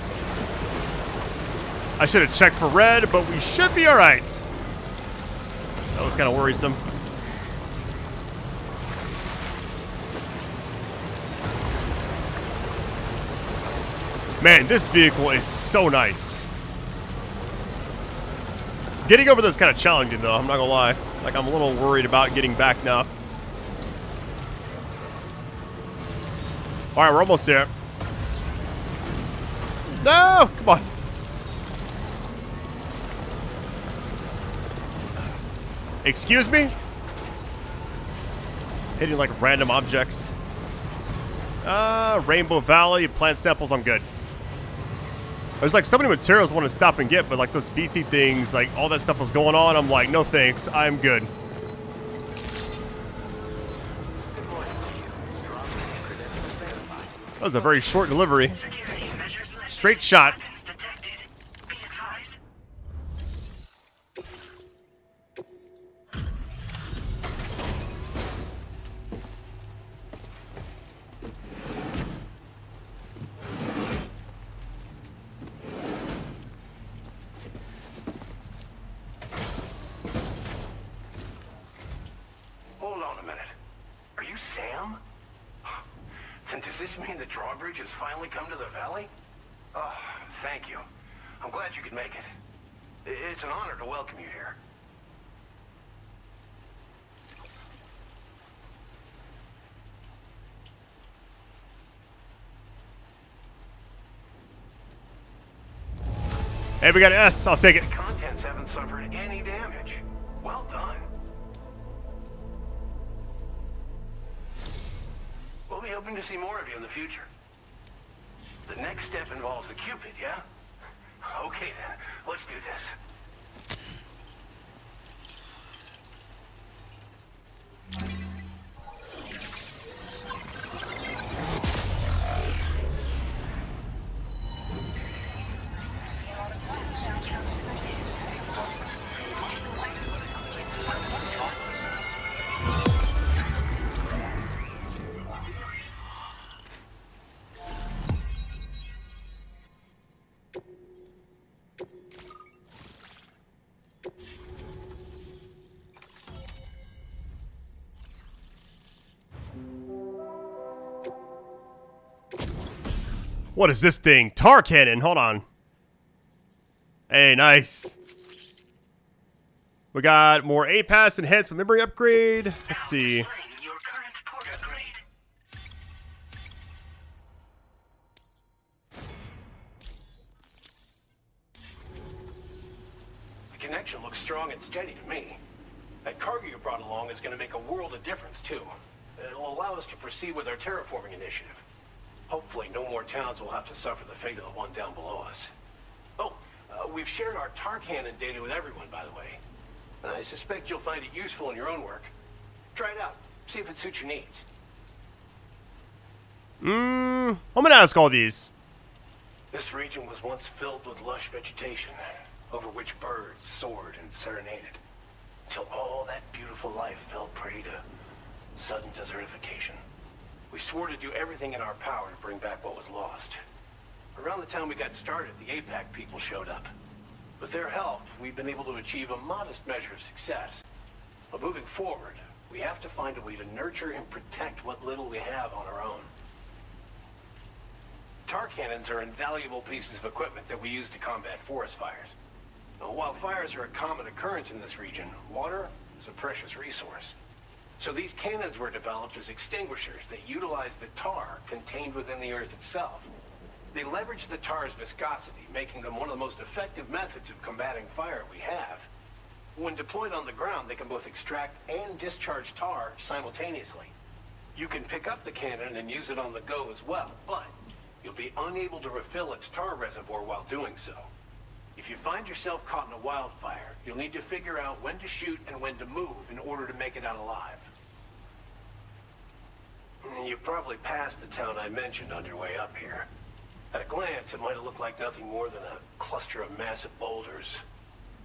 I should have checked for red, but we should be alright. That was kind of worrisome. Man, this vehicle is so nice. Getting over this is kind of challenging, though. I'm not gonna lie. Like, I'm a little worried about getting back now. All right, we're almost there. No, come on. Excuse me? Hitting like random objects. Rainbow Valley, plant samples, I'm good. There's like so many materials I want to stop and get, but like those BT things, like all that stuff was going on. I'm like, no thanks, I'm good. That was a very short delivery. Straight shot. Hold on a minute. Are you Sam? And does this mean the drawbridge has finally come to the valley? Oh, thank you. I'm glad you could make it. It's an honor to welcome you here. Hey, we got an S. I'll take it. The contents haven't suffered any damage. Well done. We'll be hoping to see more of you in the future. The next step involves the Cupid, yeah? Okay then, let's do this. What is this thing? Tar cannon. Hold on. Hey, nice. We got more A-Pass enhancement memory upgrade. Let's see. The connection looks strong and steady to me. That cargo you brought along is going to make a world of difference, too. It'll allow us to proceed with our terraforming initiative. Hopefully, no more towns will have to suffer the fate of the one down below us. Oh, we've shared our tar cannon data with everyone, by the way. I suspect you'll find it useful in your own work. Try it out. See if it suits your needs. I'm gonna ask all these. This region was once filled with lush vegetation, over which birds soared and serenaded, until all that beautiful life fell prey to sudden desertification. We swore to do everything in our power to bring back what was lost. Around the time we got started, the APAC people showed up. With their help, we've been able to achieve a modest measure of success. But moving forward, we have to find a way to nurture and protect what little we have on our own. Tar cannons are invaluable pieces of equipment that we use to combat forest fires. Now, while fires are a common occurrence in this region, water is a precious resource. So these cannons were developed as extinguishers that utilize the tar contained within the earth itself. They leverage the tar's viscosity, making them one of the most effective methods of combating fire we have. When deployed on the ground, they can both extract and discharge tar simultaneously. You can pick up the cannon and use it on the go as well, but you'll be unable to refill its tar reservoir while doing so. If you find yourself caught in a wildfire, you'll need to figure out when to shoot and when to move in order to make it out alive. You've probably passed the town I mentioned on your way up here. At a glance, it might have looked like nothing more than a cluster of massive boulders.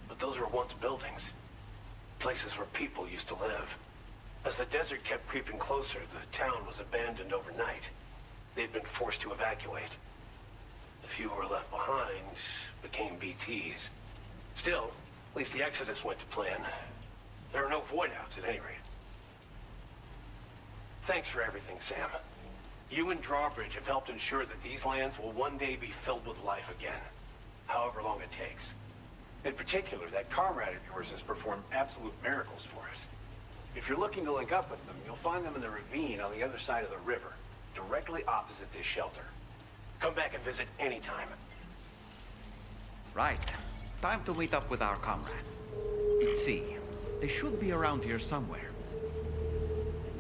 But those were once buildings. Places where people used to live. As the desert kept creeping closer, the town was abandoned overnight. They'd been forced to evacuate. The few who were left behind became BTs. Still, at least the Exodus went to plan. There are no void-outs at any rate. Thanks for everything, Sam. You and Drawbridge have helped ensure that these lands will one day be filled with life again, however long it takes. In particular, that comrade of yours has performed absolute miracles for us. If you're looking to link up with them, you'll find them in the ravine on the other side of the river, directly opposite this shelter. Come back and visit anytime. Right. Time to meet up with our comrade. Let's see. They should be around here somewhere.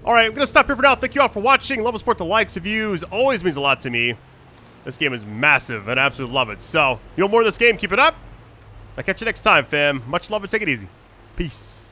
Alright, I'm going to stop here for now. Thank you all for watching. Love and support, the likes, reviews. Always means a lot to me. This game is massive, and I absolutely love it. So, you want more of this game, keep it up. I'll catch you next time, fam. Much love and take it easy. Peace.